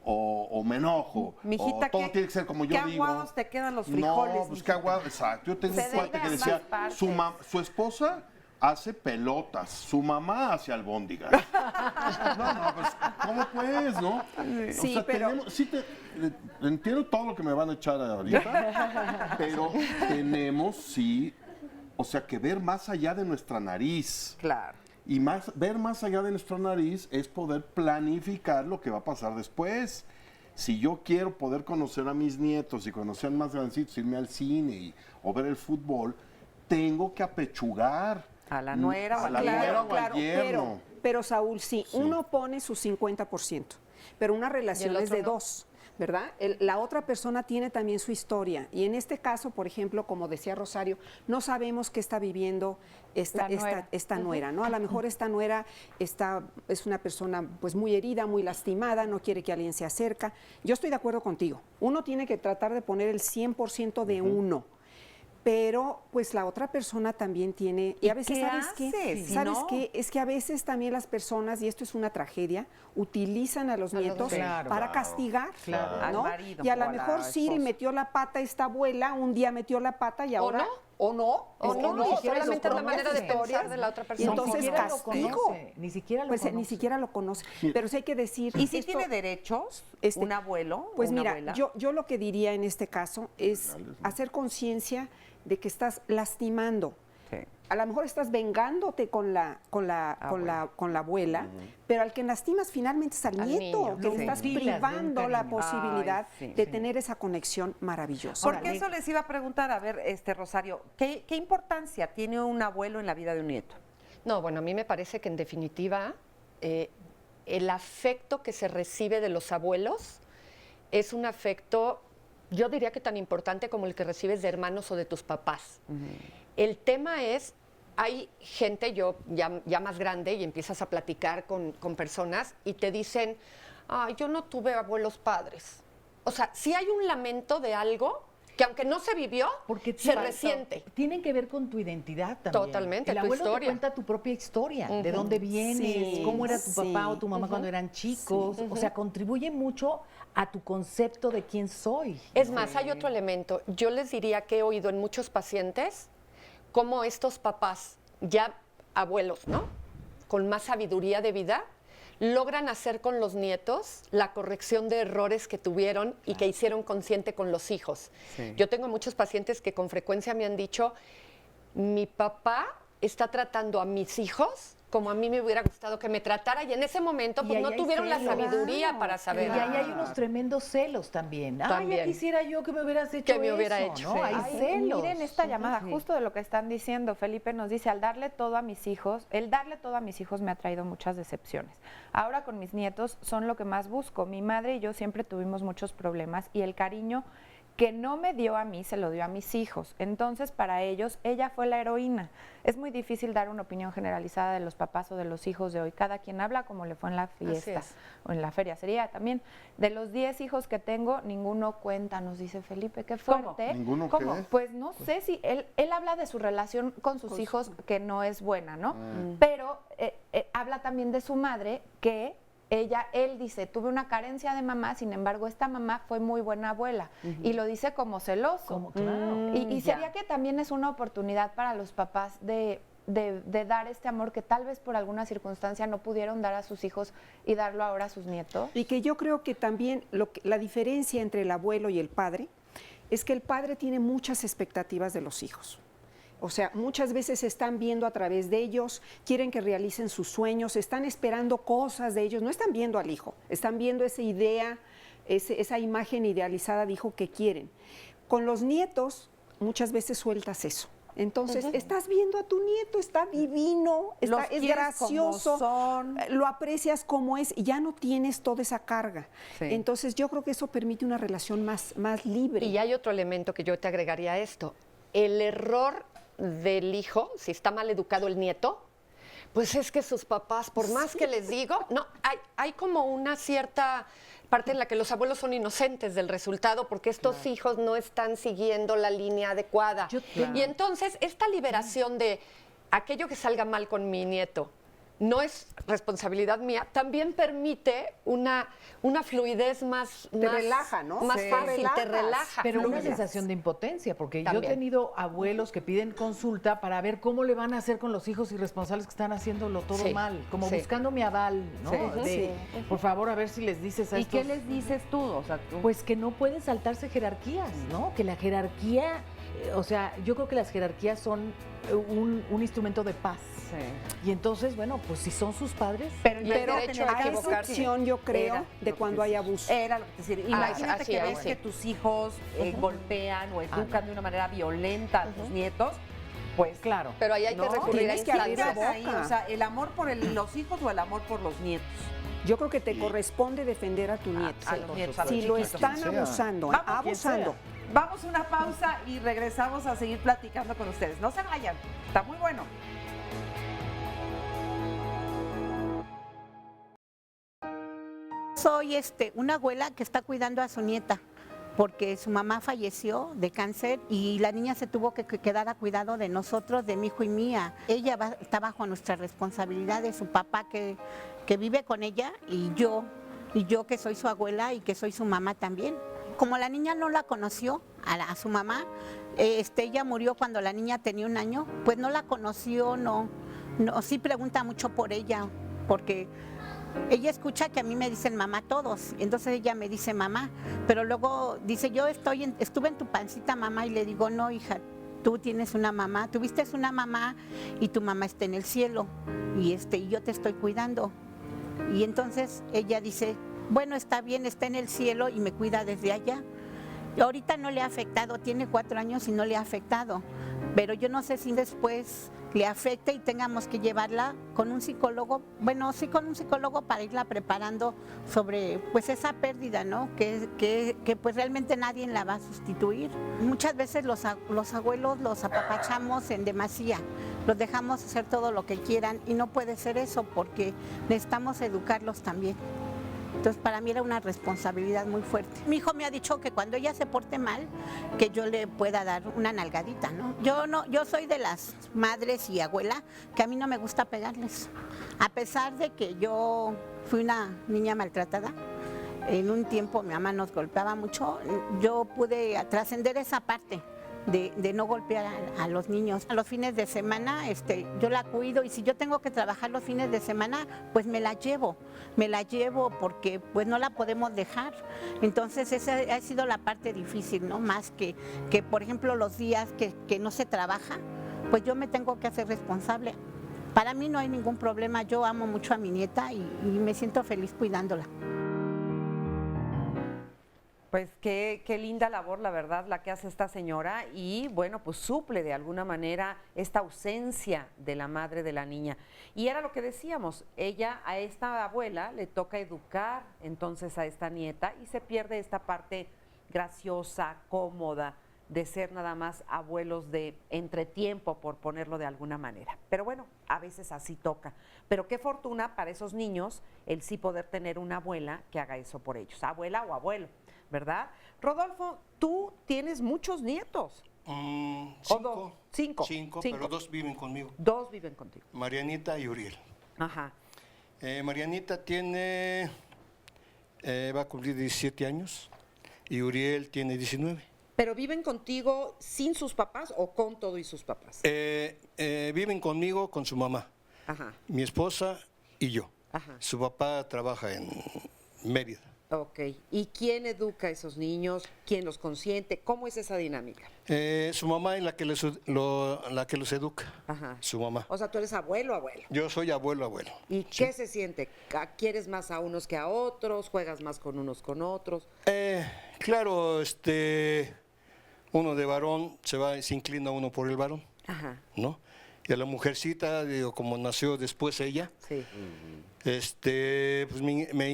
o me enojo, Mijita, o todo tiene que ser como yo ¿qué digo. aguados te quedan los frijoles? No, pues qué aguado, exacto. Yo tengo un cuate que decía, su esposa hace pelotas, su mamá hace albóndigas. No, pues, ¿cómo pues, no? Sí, o sea, pero... entiendo todo lo que me van a echar ahorita, pero tenemos, sí, o sea, que ver más allá de nuestra nariz. Claro. Y ver más allá de nuestra nariz es poder planificar lo que va a pasar después. Si yo quiero poder conocer a mis nietos y conocer más grandecitos, irme al cine o ver el fútbol, tengo que apechugar. A la nuera o a la nuera o al yerno. Pero Saúl, sí, uno pone su 50%, pero una relación es de no? 2. ¿Verdad? La otra persona tiene también su historia y en este caso, por ejemplo, como decía Rosario, no sabemos qué está viviendo esta nuera, ¿no? A lo mejor esta nuera es una persona pues muy herida, muy lastimada, no quiere que alguien se acerque. Yo estoy de acuerdo contigo. Uno tiene que tratar de poner el 100% de uno. Pero pues la otra persona también tiene, y a veces ¿sabes qué? Es que a veces también las personas, y esto es una tragedia, utilizan a los nietos para castigar, al ¿no? marido, Y a lo o a la mejor sí esposa. metió la pata esta abuela, un día metió la pata y ahora o no, solamente es la manera de pensar de la otra persona. y entonces castigo. Ni siquiera lo pues conoce. ni siquiera lo conoce. Pero sí hay que decir. ¿Y si tiene derechos un abuelo Pues o una mira, abuela? yo lo que diría en este caso es hacer conciencia de que estás lastimando. Sí. A lo mejor estás vengándote con la abuela, pero al que lastimas finalmente es al nieto, niño, que le sí. estás Sí, las de un privando la cariño. posibilidad Ay, sí, de sí. tener esa conexión maravillosa. Porque eso les iba a preguntar, a ver, Rosario, ¿qué importancia tiene un abuelo en la vida de un nieto? No, bueno, a mí me parece que en definitiva el afecto que se recibe de los abuelos es un afecto, yo diría que tan importante como el que recibes de hermanos o de tus papás. El tema es, hay gente, yo ya más grande, y empiezas a platicar con personas y te dicen, ay, yo no tuve abuelos padres. O sea, si hay un lamento de algo que aunque no se vivió, se resiente. Tienen que ver con tu identidad también. Totalmente, El tu abuelo historia. te cuenta tu propia historia, de dónde vienes, Sí, cómo era tu papá o tu mamá cuando eran chicos. O sea, contribuye mucho a tu concepto de quién soy. Es más, hay otro elemento. Yo les diría que he oído en muchos pacientes cómo estos papás, ya abuelos, ¿no? Con más sabiduría de vida, logran hacer con los nietos la corrección de errores que tuvieron y que hicieron consciente con los hijos. Sí. Yo tengo muchos pacientes que con frecuencia me han dicho, mi papá está tratando a mis hijos como a mí me hubiera gustado que me tratara, y en ese momento pues ahí no hay tuvieron la celos. sabiduría para saber. Y ahí hay unos tremendos celos también. Ay, También. ya quisiera yo que me hubieras hecho Que me hubiera eso, hecho. ¿no? Hay Ay, celos. miren esta llamada, justo de lo que están diciendo. Felipe nos dice, al darle todo a mis hijos, el darle todo a mis hijos me ha traído muchas decepciones. Ahora con mis nietos son lo que más busco. Mi madre y yo siempre tuvimos muchos problemas y el cariño que no me dio a mí, se lo dio a mis hijos. Entonces, para ellos, ella fue la heroína. Es muy difícil dar una opinión generalizada de los papás o de los hijos de hoy. Cada quien habla como le fue en la fiesta es. o en la feria. Sería también, de los 10 hijos que tengo, ninguno cuenta, nos dice Felipe. Qué fuerte. ¿Ninguno ¿Cómo? qué? Pues no sé si él habla de su relación con sus hijos, que no es buena, ¿no? Pero habla también de su madre, que él dice, tuve una carencia de mamá, sin embargo, esta mamá fue muy buena abuela. Y lo dice como celoso. Claro. Y sería que también es una oportunidad para los papás de dar este amor que tal vez por alguna circunstancia no pudieron dar a sus hijos y darlo ahora a sus nietos. Y que yo creo que también la diferencia entre el abuelo y el padre es que el padre tiene muchas expectativas de los hijos. O sea, muchas veces están viendo a través de ellos, quieren que realicen sus sueños, están esperando cosas de ellos, no están viendo al hijo, están viendo esa idea, esa imagen idealizada de hijo que quieren. Con los nietos, muchas veces sueltas eso. Entonces, estás viendo a tu nieto, está divino, es gracioso, lo aprecias como es y ya no tienes toda esa carga. Sí. Entonces, yo creo que eso permite una relación más libre. Y hay otro elemento que yo te agregaría a esto. El error del hijo, si está mal educado el nieto, pues es que sus papás, por más que les digo, no, hay como una cierta parte en la que los abuelos son inocentes del resultado porque estos hijos no están siguiendo la línea adecuada. Y entonces esta liberación de aquello que salga mal con mi nieto, no es responsabilidad mía, también permite una fluidez más... Te relaja, ¿no? Más Sí. fácil, te Relajas. relaja. Pero una fluyes. sensación de impotencia, porque yo he También. tenido abuelos que piden consulta para ver cómo le van a hacer con los hijos irresponsables que están haciéndolo todo Sí, mal, como sí. buscando mi aval, ¿no? Sí. De, por favor, a ver si les dices a ¿Y estos... qué les dices tú? O sea, tú... Pues que no pueden saltarse jerarquías, ¿no? Que la jerarquía, o sea, yo creo que las jerarquías son un instrumento de paz. Sí. Y entonces, bueno, pues si son sus padres... Pero, Pero derecho a hay equivocarse. excepción, yo creo, Era de lo cuando que hay decía. abuso. Era lo que te decía. Imagínate así, que ahí ves sí. que tus hijos golpean o educan de una manera violenta a tus nietos, pues Claro. Pero ahí hay que ¿no? recurrir a Tienes que abrir la instancias. Ahí, boca. o sea, el amor por los hijos o el amor por los nietos. Yo creo que te corresponde defender a tu nieto. a los nietos, a los Si lo chiquitos. están Quien sea. abusando, Vamos, abusando. Vamos a una pausa y regresamos a seguir platicando con ustedes. No se vayan, está muy bueno. Soy una abuela que está cuidando a su nieta porque su mamá falleció de cáncer y la niña se tuvo que quedar a cuidado de nosotros, de mi hijo y mía. Ella está bajo nuestra responsabilidad de su papá que vive con ella y yo que soy su abuela y que soy su mamá también. Como la niña no la conoció a su mamá, ella murió cuando la niña tenía 1 año, pues no la conoció, no, sí pregunta mucho por ella, porque ella escucha que a mí me dicen mamá todos, entonces ella me dice mamá, pero luego dice yo estuve en tu pancita mamá y le digo no hija, tú tienes una mamá, tuviste una mamá y tu mamá está en el cielo y yo te estoy cuidando. Y entonces ella dice, bueno está bien, está en el cielo y me cuida desde allá. Y ahorita no le ha afectado, tiene 4 años y no le ha afectado, pero yo no sé si después le afecte y tengamos que llevarla con un psicólogo, bueno, sí con un psicólogo para irla preparando sobre pues esa pérdida, ¿no? Que pues realmente nadie la va a sustituir. Muchas veces los abuelos los apapachamos en demasía, los dejamos hacer todo lo que quieran y no puede ser eso porque necesitamos educarlos también. Entonces para mí era una responsabilidad muy fuerte. Mi hijo me ha dicho que cuando ella se porte mal, que yo le pueda dar una nalgadita, ¿no? Yo soy de las madres y abuela que a mí no me gusta pegarles. A pesar de que yo fui una niña maltratada, en un tiempo mi mamá nos golpeaba mucho, yo pude trascender esa parte de no golpear a los niños. A los fines de semana yo la cuido y si yo tengo que trabajar los fines de semana, pues me la llevo porque pues no la podemos dejar. Entonces esa ha sido la parte difícil, ¿no? Más que por ejemplo los días que no se trabaja, pues yo me tengo que hacer responsable. Para mí no hay ningún problema, yo amo mucho a mi nieta y me siento feliz cuidándola. Pues qué linda labor, la verdad, la que hace esta señora y, bueno, pues suple de alguna manera esta ausencia de la madre de la niña. Y era lo que decíamos, a esta abuela le toca educar entonces a esta nieta y se pierde esta parte graciosa, cómoda, de ser nada más abuelos de entretiempo, por ponerlo de alguna manera. Pero bueno, a veces así toca. Pero qué fortuna para esos niños el sí poder tener una abuela que haga eso por ellos, abuela o abuelo, ¿verdad? Rodolfo, tú tienes muchos nietos. Cinco, pero 2 viven conmigo. 2 viven contigo. Marianita y Uriel. Ajá. Marianita va a cumplir 17 años y Uriel tiene 19. ¿Pero viven contigo sin sus papás o con todo y sus papás? Viven conmigo con su mamá, Ajá. mi esposa y yo. Ajá. Su papá trabaja en Mérida. Ok. ¿Y quién educa a esos niños? ¿Quién los consiente? ¿Cómo es esa dinámica? Su mamá es la que los educa. Ajá. Su mamá. O sea, tú eres abuelo. Yo soy abuelo. ¿Y qué se siente? ¿Quieres más a unos que a otros? ¿Juegas más con unos con otros? Claro, uno de varón se inclina uno por el varón. Ajá. ¿No? Y a la mujercita, como nació después ella, sí. Pues me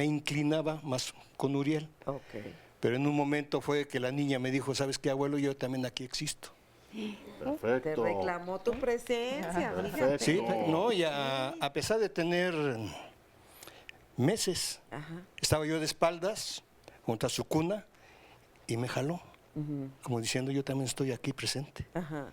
inclinaba más con Uriel. Okay. Pero en un momento fue que la niña me dijo, ¿sabes qué, abuelo? Yo también aquí existo. Perfecto. Te reclamó tu presencia, fíjate. Sí, no, y a pesar de tener meses, estaba yo de espaldas junto a su cuna y me jaló, como diciendo, yo también estoy aquí presente. Ajá.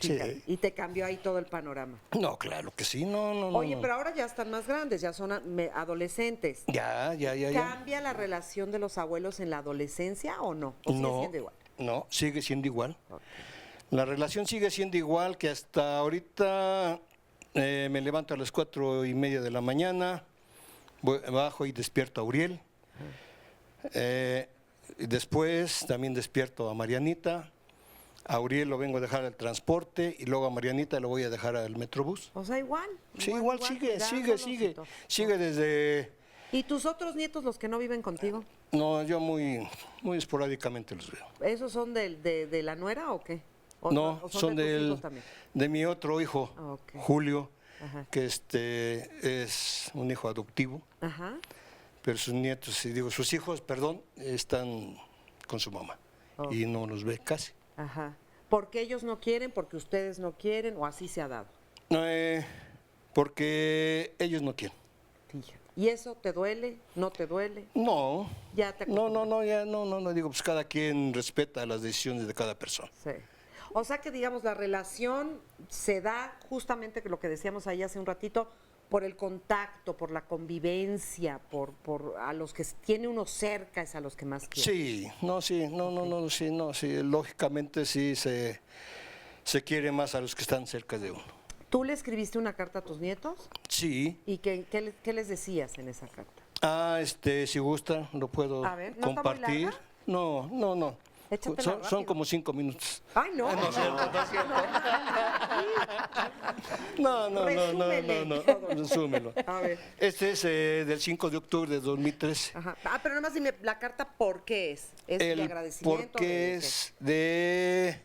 Sí. Y te cambió ahí todo el panorama. No, claro que sí, no. Oye, no. pero ahora ya están más grandes, ya son adolescentes. Ya. ¿Cambia la relación de los abuelos en la adolescencia o no? ¿O sigue siendo igual? No, sigue siendo igual. Okay. La relación sigue siendo igual que hasta ahorita. Me levanto a las 4:30 de la mañana, bajo y despierto a Uriel. Después también despierto a Marianita. A Uriel lo vengo a dejar al transporte y luego a Marianita lo voy a dejar al Metrobús. O sea, igual. Sí, igual sigue desde... ¿Y tus otros nietos, los que no viven contigo? No, yo muy esporádicamente los veo. ¿Esos son de la nuera o qué? No, son de mi otro hijo, Julio, que es un hijo adoptivo. Ajá. Pero sus nietos, sus hijos, están con su mamá y no los ve casi. Ajá. ¿Por qué ellos no quieren? ¿Porque ustedes no quieren? ¿O así se ha dado? Porque ellos no quieren. ¿Y eso te duele? ¿No te duele? No. ¿Ya te No, digo, pues cada quien respeta las decisiones de cada persona. Sí. O sea que, digamos, la relación se da justamente lo que decíamos ahí hace un ratito, por el contacto, por la convivencia, por a los que tiene uno cerca es a los que más quiere. Sí, lógicamente sí se quiere más a los que están cerca de uno. ¿Tú le escribiste una carta a tus nietos? Sí. ¿Y qué les decías en esa carta? Si gusta, lo puedo compartir. ¿Está No. Son como 5 minutos. ¡Ay, no! No es cierto. No. Resúmelo. A ver. Este es del 5 de octubre de 2013. Ajá. Pero nada más dime, la carta, ¿por qué es? ¿Es de agradecimiento? Porque es de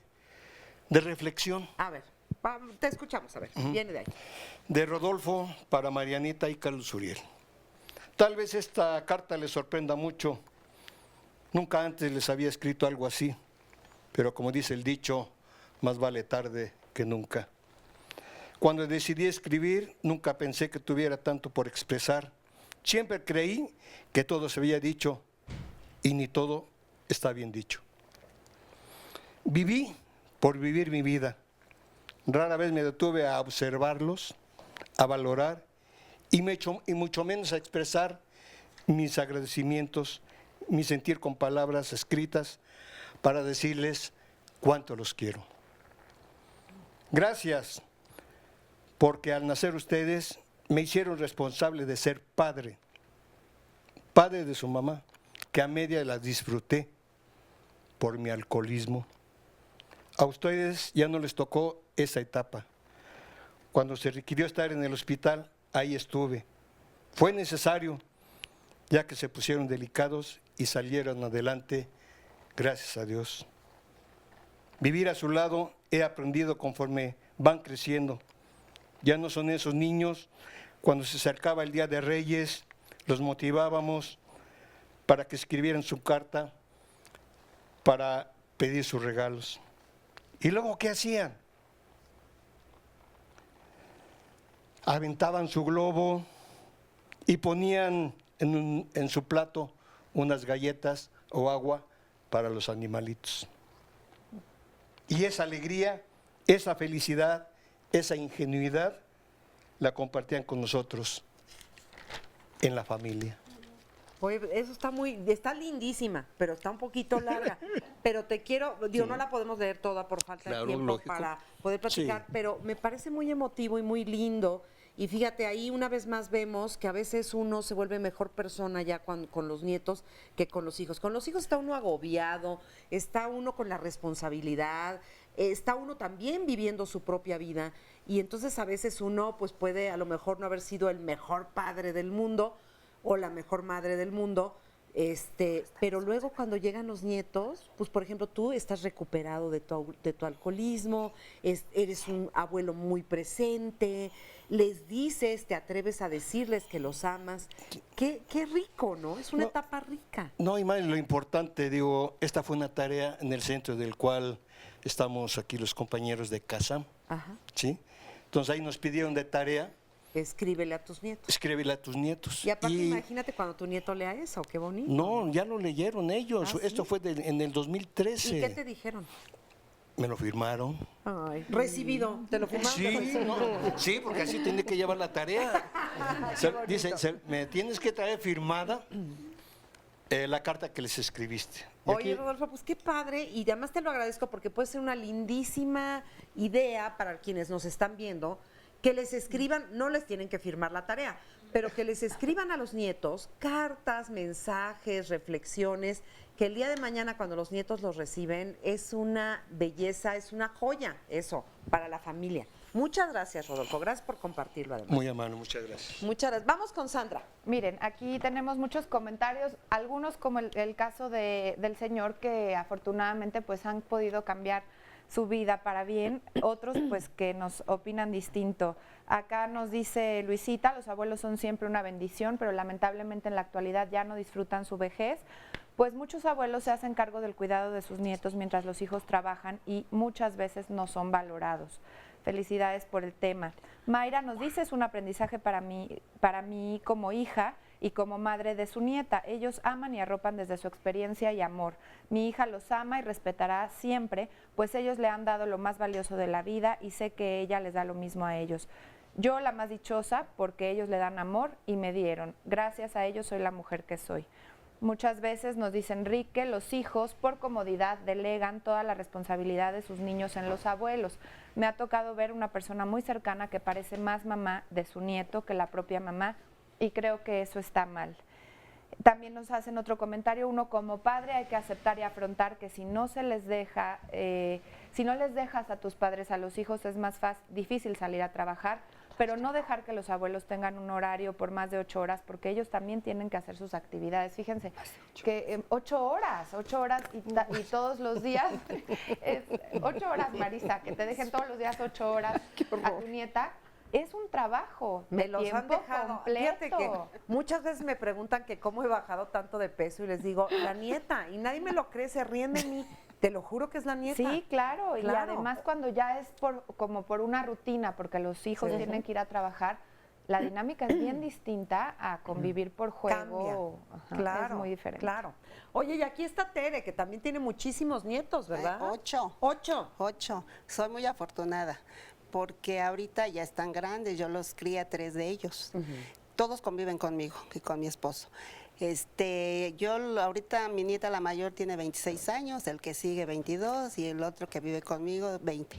reflexión. A ver, te escuchamos, a ver, viene de ahí. De Rodolfo para Marianita y Carlos Uriel. Tal vez esta carta les sorprenda mucho. Nunca antes les había escrito algo así, pero como dice el dicho, más vale tarde que nunca. Cuando decidí escribir, nunca pensé que tuviera tanto por expresar. Siempre creí que todo se había dicho y ni todo está bien dicho. Viví por vivir mi vida. Rara vez me detuve a observarlos, a valorar y mucho menos a expresar mis agradecimientos, mi sentir con palabras escritas para decirles cuánto los quiero. Gracias, porque al nacer ustedes me hicieron responsable de ser padre de su mamá, que a media la disfruté por mi alcoholismo. A ustedes ya no les tocó esa etapa. Cuando se requirió estar en el hospital, ahí estuve. Fue necesario, ya que se pusieron delicados y salieron adelante, gracias a Dios. Vivir a su lado he aprendido conforme van creciendo. Ya no son esos niños. Cuando se acercaba el Día de Reyes, los motivábamos para que escribieran su carta para pedir sus regalos. ¿Y luego qué hacían? Aventaban su globo y ponían en su plato unas galletas o agua para los animalitos. Y esa alegría, esa felicidad, esa ingenuidad la compartían con nosotros en la familia. Oye, eso está lindísima, pero está un poquito larga. Pero te quiero, no la podemos leer toda por falta de tiempo, lógico, para poder platicar, pero me parece muy emotivo y muy lindo. Y fíjate, ahí una vez más vemos que a veces uno se vuelve mejor persona ya con los nietos que con los hijos. Con los hijos está uno agobiado, está uno con la responsabilidad, está uno también viviendo su propia vida. Y entonces a veces uno pues puede a lo mejor no haber sido el mejor padre del mundo o la mejor madre del mundo, pero luego cuando llegan los nietos, pues por ejemplo tú estás recuperado de tu alcoholismo, eres un abuelo muy presente, les dices, te atreves a decirles que los amas. Qué rico, ¿no? Es una etapa rica. No, y más lo importante, esta fue una tarea en el centro del cual estamos aquí los compañeros de casa. Ajá. ¿Sí? Entonces ahí nos pidieron de tarea. Escríbele a tus nietos. Escríbele a tus nietos. Y aparte imagínate cuando tu nieto lea eso, qué bonito. No, ya lo leyeron ellos. ¿Ah, esto sí? fue en el 2013. ¿Y qué te dijeron? Me lo firmaron. Ay, recibido, te lo firmaron. Sí, no, sí, porque así tiene que llevar la tarea. Dice, me tienes que traer firmada la carta que les escribiste. Y Oye, aquí- Rodolfo, pues qué padre, y además te lo agradezco porque puede ser una lindísima idea para quienes nos están viendo, que les escriban, no les tienen que firmar la tarea, pero que les escriban a los nietos cartas, mensajes, reflexiones, que el día de mañana cuando los nietos los reciben es una belleza, es una joya, eso, para la familia. Muchas gracias, Rodolfo, gracias por compartirlo además. Muy amable, muchas gracias. Muchas gracias. Vamos con Sandra. Miren, aquí tenemos muchos comentarios, algunos como el caso del señor que afortunadamente pues han podido cambiar su vida para bien, otros pues que nos opinan distinto. Acá nos dice Luisita, los abuelos son siempre una bendición, pero lamentablemente en la actualidad ya no disfrutan su vejez, pues muchos abuelos se hacen cargo del cuidado de sus nietos mientras los hijos trabajan y muchas veces no son valorados. Felicidades por el tema. Mayra nos dice, es un aprendizaje para mí como hija y como madre de su nieta. Ellos aman y arropan desde su experiencia y amor. Mi hija los ama y respetará siempre, pues ellos le han dado lo más valioso de la vida y sé que ella les da lo mismo a ellos. Yo la más dichosa porque ellos le dan amor y me dieron. Gracias a ellos soy la mujer que soy. Muchas veces nos dice Enrique, los hijos por comodidad delegan toda la responsabilidad de sus niños en los abuelos. Me ha tocado ver una persona muy cercana que parece más mamá de su nieto que la propia mamá y creo que eso está mal. También nos hacen otro comentario, uno como padre hay que aceptar y afrontar que si no se les deja, si no les dejas a tus padres a los hijos es más difícil salir a trabajar, pero no dejar que los abuelos tengan un horario por más de 8 horas, porque ellos también tienen que hacer sus actividades. Fíjense que 8 horas y todos los días, 8 horas, Marisa, que te dejen todos los días 8 horas a tu nieta. Es un trabajo de Me los han tiempo dejado. completo. Fíjate que muchas veces me preguntan que cómo he bajado tanto de peso y les digo, la nieta, y nadie me lo cree, se ríen de mí. Te lo juro que es la nieta. Sí, claro, y Claro. además cuando ya es como por una rutina, porque los hijos Sí. tienen que ir a trabajar, la dinámica es bien distinta a convivir por juego. Ajá, Claro, es muy diferente. claro. Oye, y aquí está Tere, que también tiene muchísimos nietos, ¿verdad? 8. 8. Soy muy afortunada porque ahorita ya están grandes, yo los crié a 3 de ellos. Todos conviven conmigo y con mi esposo. Yo ahorita mi nieta la mayor tiene 26 años, el que sigue 22 y el otro que vive conmigo 20.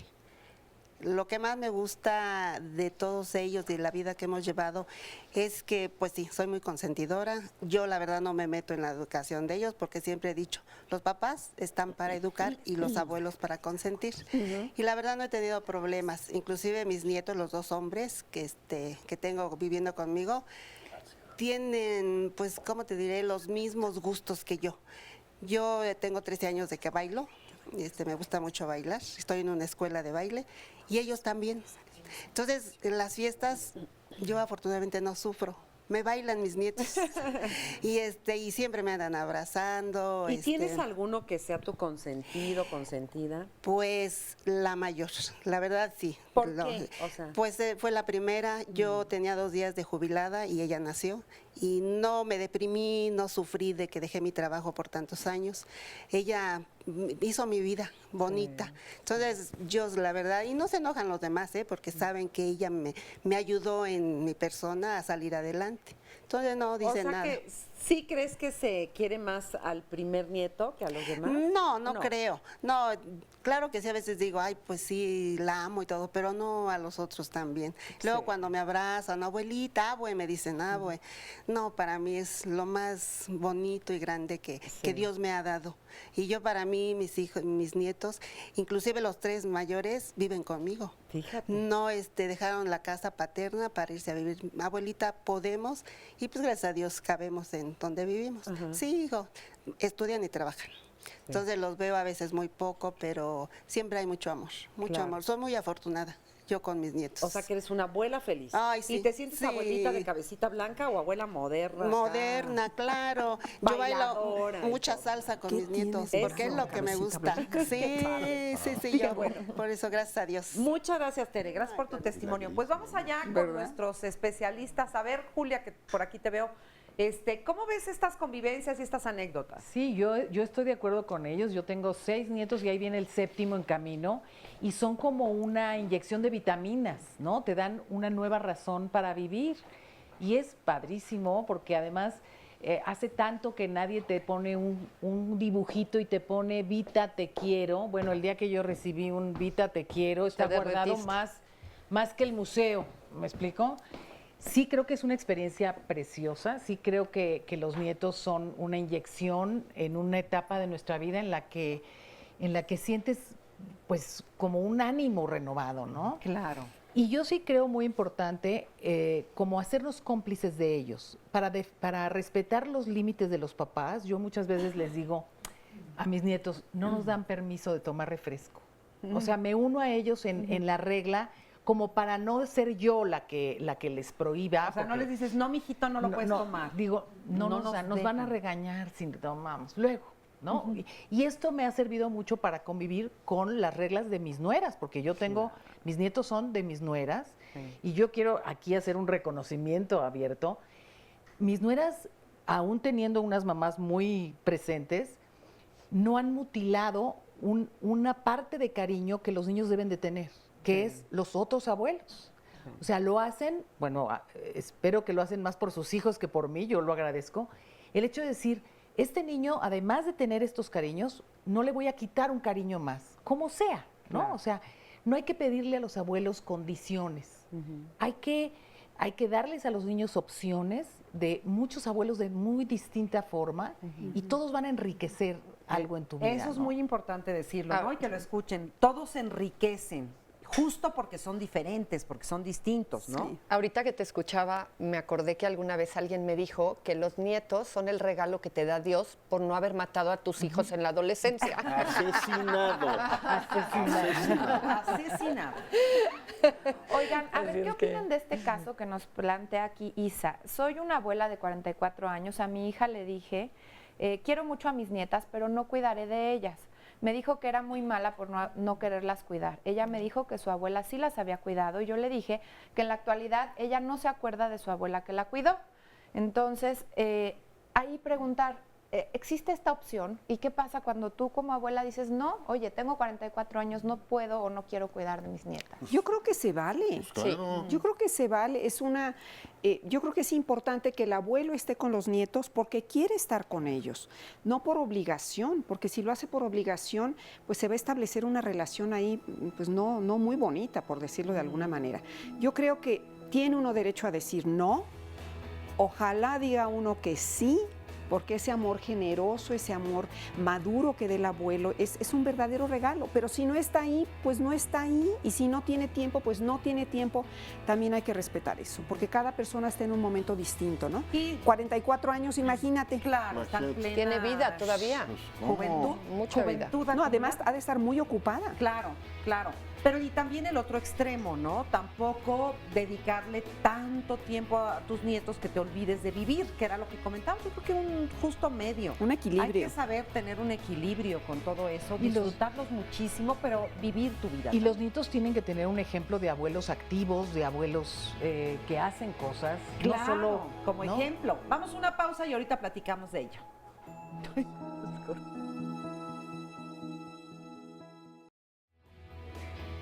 Lo que más me gusta de todos ellos, de la vida que hemos llevado, es que, pues sí, soy muy consentidora. Yo, la verdad, no me meto en la educación de ellos porque siempre he dicho, los papás están para educar y los abuelos para consentir. Y la verdad no he tenido problemas. Inclusive mis nietos, los 2 hombres que tengo viviendo conmigo, tienen, pues, ¿cómo te diré?, los mismos gustos que yo. Yo tengo 13 años de que bailo. Me gusta mucho bailar, estoy en una escuela de baile y ellos también. Entonces, en las fiestas yo afortunadamente no sufro, me bailan mis nietos y siempre me andan abrazando. ¿Y tienes alguno que sea tu consentido, consentida? Pues la mayor, la verdad sí. ¿Por qué? O sea, Pues fue la primera, yo tenía 2 días de jubilada y ella nació y no me deprimí, no sufrí de que dejé mi trabajo por tantos años. Ella hizo mi vida bonita. Entonces yo la verdad, y no se enojan los demás, porque saben que ella me ayudó en mi persona a salir adelante. Entonces no dicen nada. Que ¿sí crees que se quiere más al primer nieto que a los demás? No creo. No, claro que sí, a veces digo, ay, pues sí, la amo y todo, pero no a los otros también. Luego cuando me abrazan, abuelita, abue, me dicen, abue. No, para mí es lo más bonito y grande que Dios me ha dado. Y yo para mí, mis hijos, mis nietos, inclusive los 3 mayores, viven conmigo. Fíjate. No dejaron la casa paterna para irse a vivir. Abuelita, podemos, y pues gracias a Dios cabemos en donde vivimos. Sí, hijo, estudian y trabajan. Entonces los veo a veces muy poco, pero siempre hay mucho amor, mucho amor. Soy muy afortunada, yo con mis nietos. O sea que eres una abuela feliz. Ay, sí. ¿Y te sientes abuelita de cabecita blanca o abuela moderna? Moderna, claro. Yo bailo mucha salsa con mis nietos, porque es lo que me gusta. Sí, yo, por eso, gracias a Dios. Muchas gracias, Tere, gracias por tu testimonio. Pues vamos allá con nuestros especialistas. A ver, Julia, que por aquí te veo. ¿Cómo ves estas convivencias y estas anécdotas? Sí, yo estoy de acuerdo con ellos. Yo tengo 6 nietos y ahí viene el 7º en camino. Y son como una inyección de vitaminas, ¿no? Te dan una nueva razón para vivir. Y es padrísimo porque además hace tanto que nadie te pone un dibujito y te pone Vita, te quiero. Bueno, el día que yo recibí un Vita, te quiero, está guardado más que el museo. ¿Me explico? Sí creo que es una experiencia preciosa, sí creo que los nietos son una inyección en una etapa de nuestra vida en la que sientes pues como un ánimo renovado, ¿no? Claro. Y yo sí creo muy importante como hacernos cómplices de ellos, para respetar los límites de los papás. Yo muchas veces les digo a mis nietos, no nos dan permiso de tomar refresco. O sea, me uno a ellos en la regla, como para no ser yo la que les prohíba. O sea, no les dices, no, mijito, no lo puedes tomar. Digo, nos van a regañar si tomamos luego, ¿no? Y esto me ha servido mucho para convivir con las reglas de mis nueras, porque yo tengo, mis nietos son de mis nueras, y yo quiero aquí hacer un reconocimiento abierto. Mis nueras, aún teniendo unas mamás muy presentes, no han mutilado una parte de cariño que los niños deben de tener, que es los otros abuelos. O sea, lo hacen, bueno, espero que lo hacen más por sus hijos que por mí, yo lo agradezco. El hecho de decir, este niño, además de tener estos cariños, no le voy a quitar un cariño más, como sea, ¿no? Claro. O sea, no hay que pedirle a los abuelos condiciones. Hay que darles a los niños opciones de muchos abuelos de muy distinta forma y todos van a enriquecer algo en tu vida. Eso es ¿no? muy importante decirlo, ¿no? Y que lo escuchen. Todos se enriquecen, justo porque son diferentes, porque son distintos, ¿no? Sí. Ahorita que te escuchaba, me acordé que alguna vez alguien me dijo que los nietos son el regalo que te da Dios por no haber matado a tus hijos en la adolescencia. Asesinado. Asesinado. Oigan, a ver, ¿qué opinan de este caso que nos plantea aquí Isa? Soy una abuela de 44 años, a mi hija le dije, quiero mucho a mis nietas, pero no cuidaré de ellas. Me dijo que era muy mala por no quererlas cuidar. Ella me dijo que su abuela sí las había cuidado y yo le dije que en la actualidad ella no se acuerda de su abuela que la cuidó. Entonces, ahí preguntar, ¿existe esta opción? ¿Y qué pasa cuando tú como abuela dices, no, oye, tengo 44 años, no puedo o no quiero cuidar de mis nietas? Yo creo que se vale. Pues claro. Sí. Yo creo que se vale. Yo creo que es importante que el abuelo esté con los nietos porque quiere estar con ellos, no por obligación, porque si lo hace por obligación, pues se va a establecer una relación ahí, pues no muy bonita, por decirlo de alguna manera. Yo creo que tiene uno derecho a decir no, ojalá diga uno que sí, porque ese amor generoso, ese amor maduro que dé el abuelo es un verdadero regalo, pero si no está ahí, pues no está ahí, y si no tiene tiempo, pues no tiene tiempo. También hay que respetar eso, porque cada persona está en un momento distinto, ¿no? Y 44 años, imagínate. Claro, está en plena... Tiene vida todavía. Juventud, mucha vida. No, además ha de estar muy ocupada. Claro, claro. Pero y también el otro extremo, ¿no? Tampoco dedicarle tanto tiempo a tus nietos que te olvides de vivir, que era lo que comentábamos. Yo creo que un justo medio. Un equilibrio. Hay que saber tener un equilibrio con todo eso, disfrutarlos muchísimo, pero vivir tu vida. Y los nietos tienen que tener un ejemplo de abuelos activos, de abuelos que hacen cosas. Claro, no solo, como ¿no? ejemplo. Vamos a una pausa y ahorita platicamos de ello.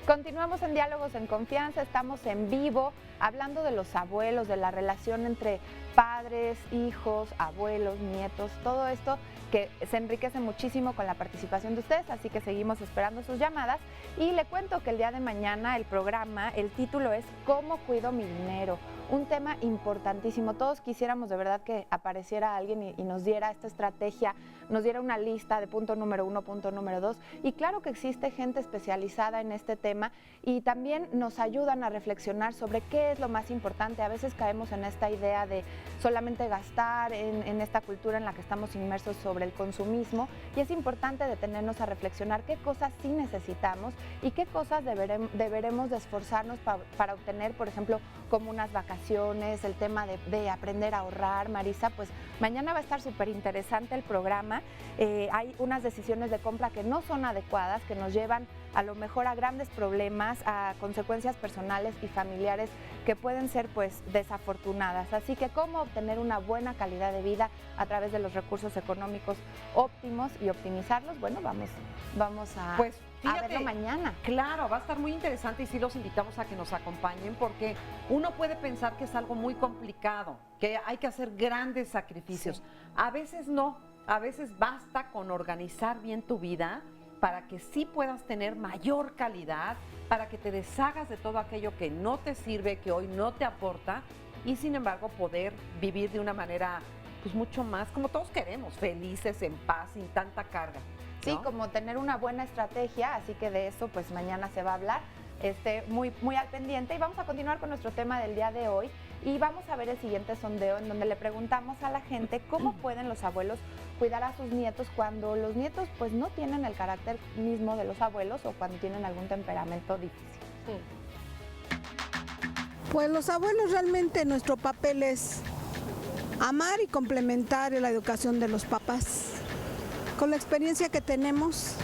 Continuamos en Diálogos en Confianza, estamos en vivo hablando de los abuelos, de la relación entre padres, hijos, abuelos, nietos, todo esto que se enriquece muchísimo con la participación de ustedes, así que seguimos esperando sus llamadas. Y le cuento que el día de mañana el programa, el título es ¿Cómo cuido mi dinero? Un tema importantísimo. Todos quisiéramos de verdad que apareciera alguien y nos diera esta estrategia, nos diera una lista de punto número 1, punto número 2. Y claro que existe gente especializada en este tema y también nos ayudan a reflexionar sobre qué es lo más importante. A veces caemos en esta idea de solamente gastar, en esta cultura en la que estamos inmersos sobre el consumismo, y es importante detenernos a reflexionar qué cosas sí necesitamos y qué cosas deberemos de esforzarnos para obtener, por ejemplo, como unas vacaciones, el tema de aprender a ahorrar. Marisa, pues mañana va a estar súper interesante el programa. Hay unas decisiones de compra que no son adecuadas, que nos llevan a lo mejor a grandes problemas, a consecuencias personales y familiares que pueden ser pues desafortunadas. Así que cómo obtener una buena calidad de vida a través de los recursos económicos óptimos y optimizarlos, bueno, vamos a, pues, a verlo mañana. Claro, va a estar muy interesante y sí los invitamos a que nos acompañen porque uno puede pensar que es algo muy complicado, que hay que hacer grandes sacrificios. Sí. A veces no, a veces basta con organizar bien tu vida para que sí puedas tener mayor calidad, para que te deshagas de todo aquello que no te sirve, que hoy no te aporta y sin embargo poder vivir de una manera pues mucho más, como todos queremos, felices, en paz, sin tanta carga. ¿No? Sí, como tener una buena estrategia, así que de eso pues mañana se va a hablar, muy al pendiente y vamos a continuar con nuestro tema del día de hoy y vamos a ver el siguiente sondeo en donde le preguntamos a la gente cómo pueden los abuelos cuidar a sus nietos cuando los nietos pues no tienen el carácter mismo de los abuelos o cuando tienen algún temperamento difícil. Pues los abuelos realmente nuestro papel es amar y complementar la educación de los papás. Con la experiencia que tenemos,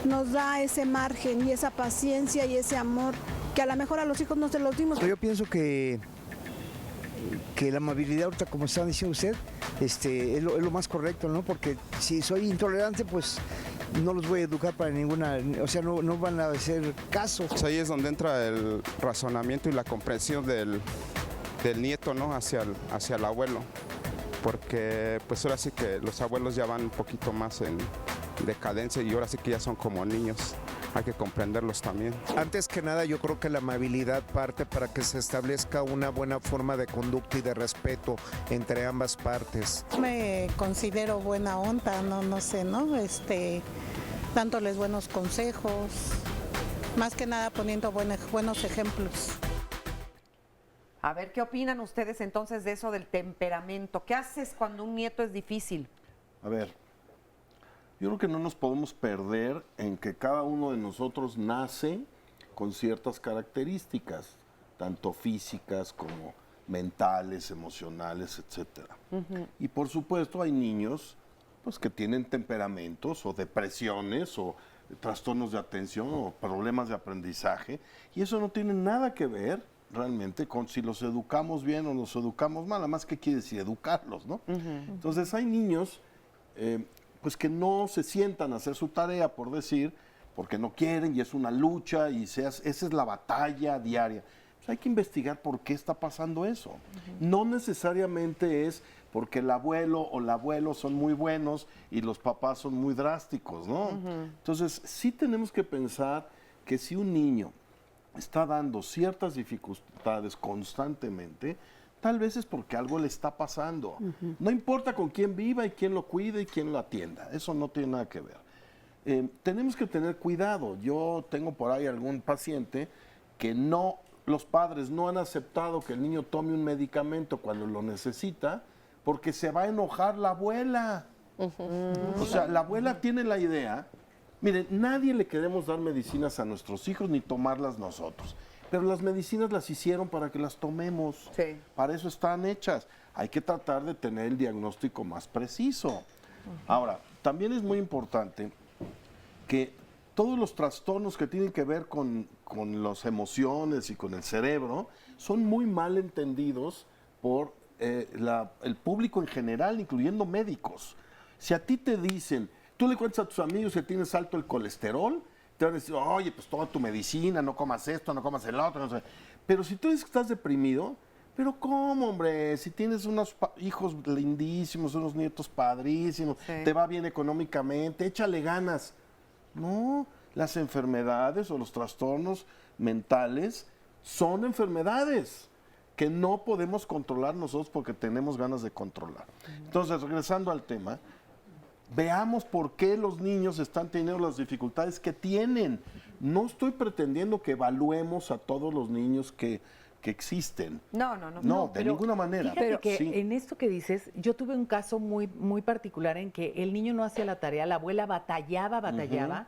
nos da ese margen y esa paciencia y ese amor que a lo mejor a los hijos no se los dimos. Yo pienso que la amabilidad, ahorita como estaba diciendo usted, es lo más correcto, ¿no? Porque si soy intolerante, pues no los voy a educar para ninguna, o sea, no van a hacer caso. Pues ahí es donde entra el razonamiento y la comprensión del nieto, ¿no? hacia el abuelo. Porque pues ahora sí que los abuelos ya van un poquito más en decadencia y ahora sí que ya son como niños, hay que comprenderlos también. Antes que nada yo creo que la amabilidad parte para que se establezca una buena forma de conducta y de respeto entre ambas partes. Me considero buena onda, no sé, ¿no? Dándoles buenos consejos, más que nada poniendo buenos ejemplos. A ver, ¿qué opinan ustedes entonces de eso del temperamento? ¿Qué haces cuando un nieto es difícil? A ver, yo creo que no nos podemos perder en que cada uno de nosotros nace con ciertas características, tanto físicas como mentales, emocionales, etc. Y por supuesto hay niños pues, que tienen temperamentos o depresiones o trastornos de atención o problemas de aprendizaje y eso no tiene nada que ver realmente con si los educamos bien o los educamos mal, además qué quiere decir educarlos, ¿no? Entonces hay niños pues que no se sientan a hacer su tarea, por decir, porque no quieren y es una lucha y esa es la batalla diaria. Pues hay que investigar por qué está pasando eso. No necesariamente es porque el abuelo o el abuelo son muy buenos y los papás son muy drásticos, ¿no? Entonces sí tenemos que pensar que si un niño está dando ciertas dificultades constantemente, tal vez es porque algo le está pasando. No importa con quién viva y quién lo cuide y quién lo atienda, eso no tiene nada que ver. Tenemos que tener cuidado. Yo tengo por ahí algún paciente que los padres no han aceptado que el niño tome un medicamento cuando lo necesita porque se va a enojar la abuela. O sea, la abuela tiene la idea. Miren, nadie le queremos dar medicinas a nuestros hijos ni tomarlas nosotros. Pero las medicinas las hicieron para que las tomemos. Sí. Para eso están hechas. Hay que tratar de tener el diagnóstico más preciso. Ahora, también es muy importante que todos los trastornos que tienen que ver con las emociones y con el cerebro son muy mal entendidos por el público en general, incluyendo médicos. Si a ti te dicen, tú le cuentas a tus amigos que tienes alto el colesterol, te van a decir, oye, pues toma tu medicina, no comas esto, no comas el otro, no sé. Pero si tú dices que estás deprimido, ¿pero cómo, hombre? Si tienes unos hijos lindísimos, unos nietos padrísimos, te va bien económicamente, échale ganas. No, las enfermedades o los trastornos mentales son enfermedades que no podemos controlar nosotros porque tenemos ganas de controlar. Entonces, regresando al tema, veamos por qué los niños están teniendo las dificultades que tienen. No estoy pretendiendo que evaluemos a todos los niños que existen. No, de ninguna manera. Fíjate que en esto que dices, yo tuve un caso muy, muy particular en que el niño no hacía la tarea, la abuela batallaba,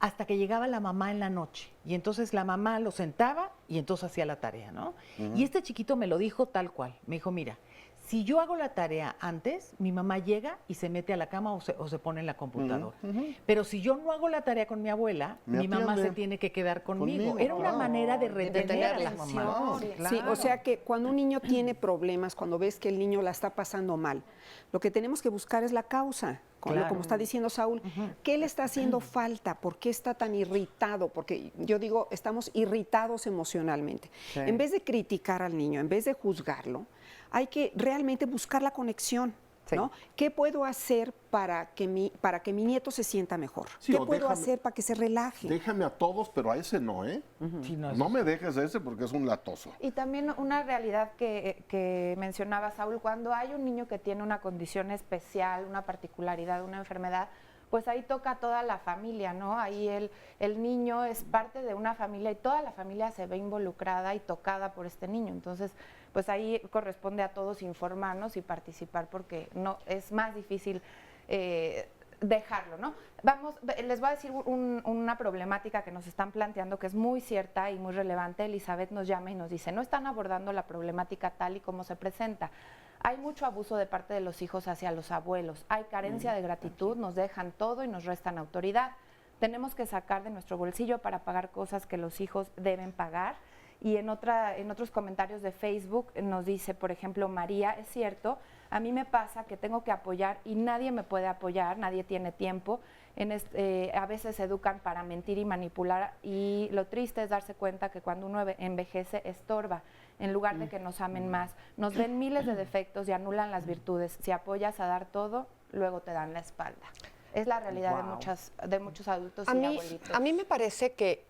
hasta que llegaba la mamá en la noche. Y entonces la mamá lo sentaba y entonces hacía la tarea, ¿no? Y este chiquito me lo dijo tal cual. Me dijo, mira, si yo hago la tarea antes, mi mamá llega y se mete a la cama o se pone en la computadora. Pero si yo no hago la tarea con mi abuela, mi mamá se tiene que quedar conmigo. Era una manera de retener a la mamá. Sí, o sea que cuando un niño tiene problemas, cuando ves que el niño la está pasando mal, lo que tenemos que buscar es la causa. Como está diciendo Saúl, ¿qué le está haciendo falta? ¿Por qué está tan irritado? Porque yo digo, estamos irritados emocionalmente. Sí. En vez de criticar al niño, en vez de juzgarlo, hay que realmente buscar la conexión, ¿no? ¿Qué puedo hacer para que mi nieto se sienta mejor? Sí, ¿Qué puedo hacer para que se relaje? Déjame a todos, pero a ese no, ¿eh? Sí, no me dejes a ese porque es un latoso. Y también una realidad que mencionaba Saúl, cuando hay un niño que tiene una condición especial, una particularidad, una enfermedad, pues ahí toca a toda la familia, ¿no? Ahí el niño es parte de una familia y toda la familia se ve involucrada y tocada por este niño. Entonces, pues ahí corresponde a todos informarnos y participar porque no es más difícil dejarlo, ¿no? Les voy a decir una problemática que nos están planteando que es muy cierta y muy relevante. Elizabeth nos llama y nos dice, no están abordando la problemática tal y como se presenta. Hay mucho abuso de parte de los hijos hacia los abuelos. Hay carencia de gratitud, nos dejan todo y nos restan autoridad. Tenemos que sacar de nuestro bolsillo para pagar cosas que los hijos deben pagar. Y en otros comentarios de Facebook nos dice, por ejemplo, María, es cierto, a mí me pasa que tengo que apoyar y nadie me puede apoyar, nadie tiene tiempo. A veces se educan para mentir y manipular y lo triste es darse cuenta que cuando uno envejece estorba en lugar de que nos amen más. Nos ven miles de defectos y anulan las virtudes. Si apoyas a dar todo, luego te dan la espalda. Es la realidad de muchos adultos y abuelitos. A mí me parece que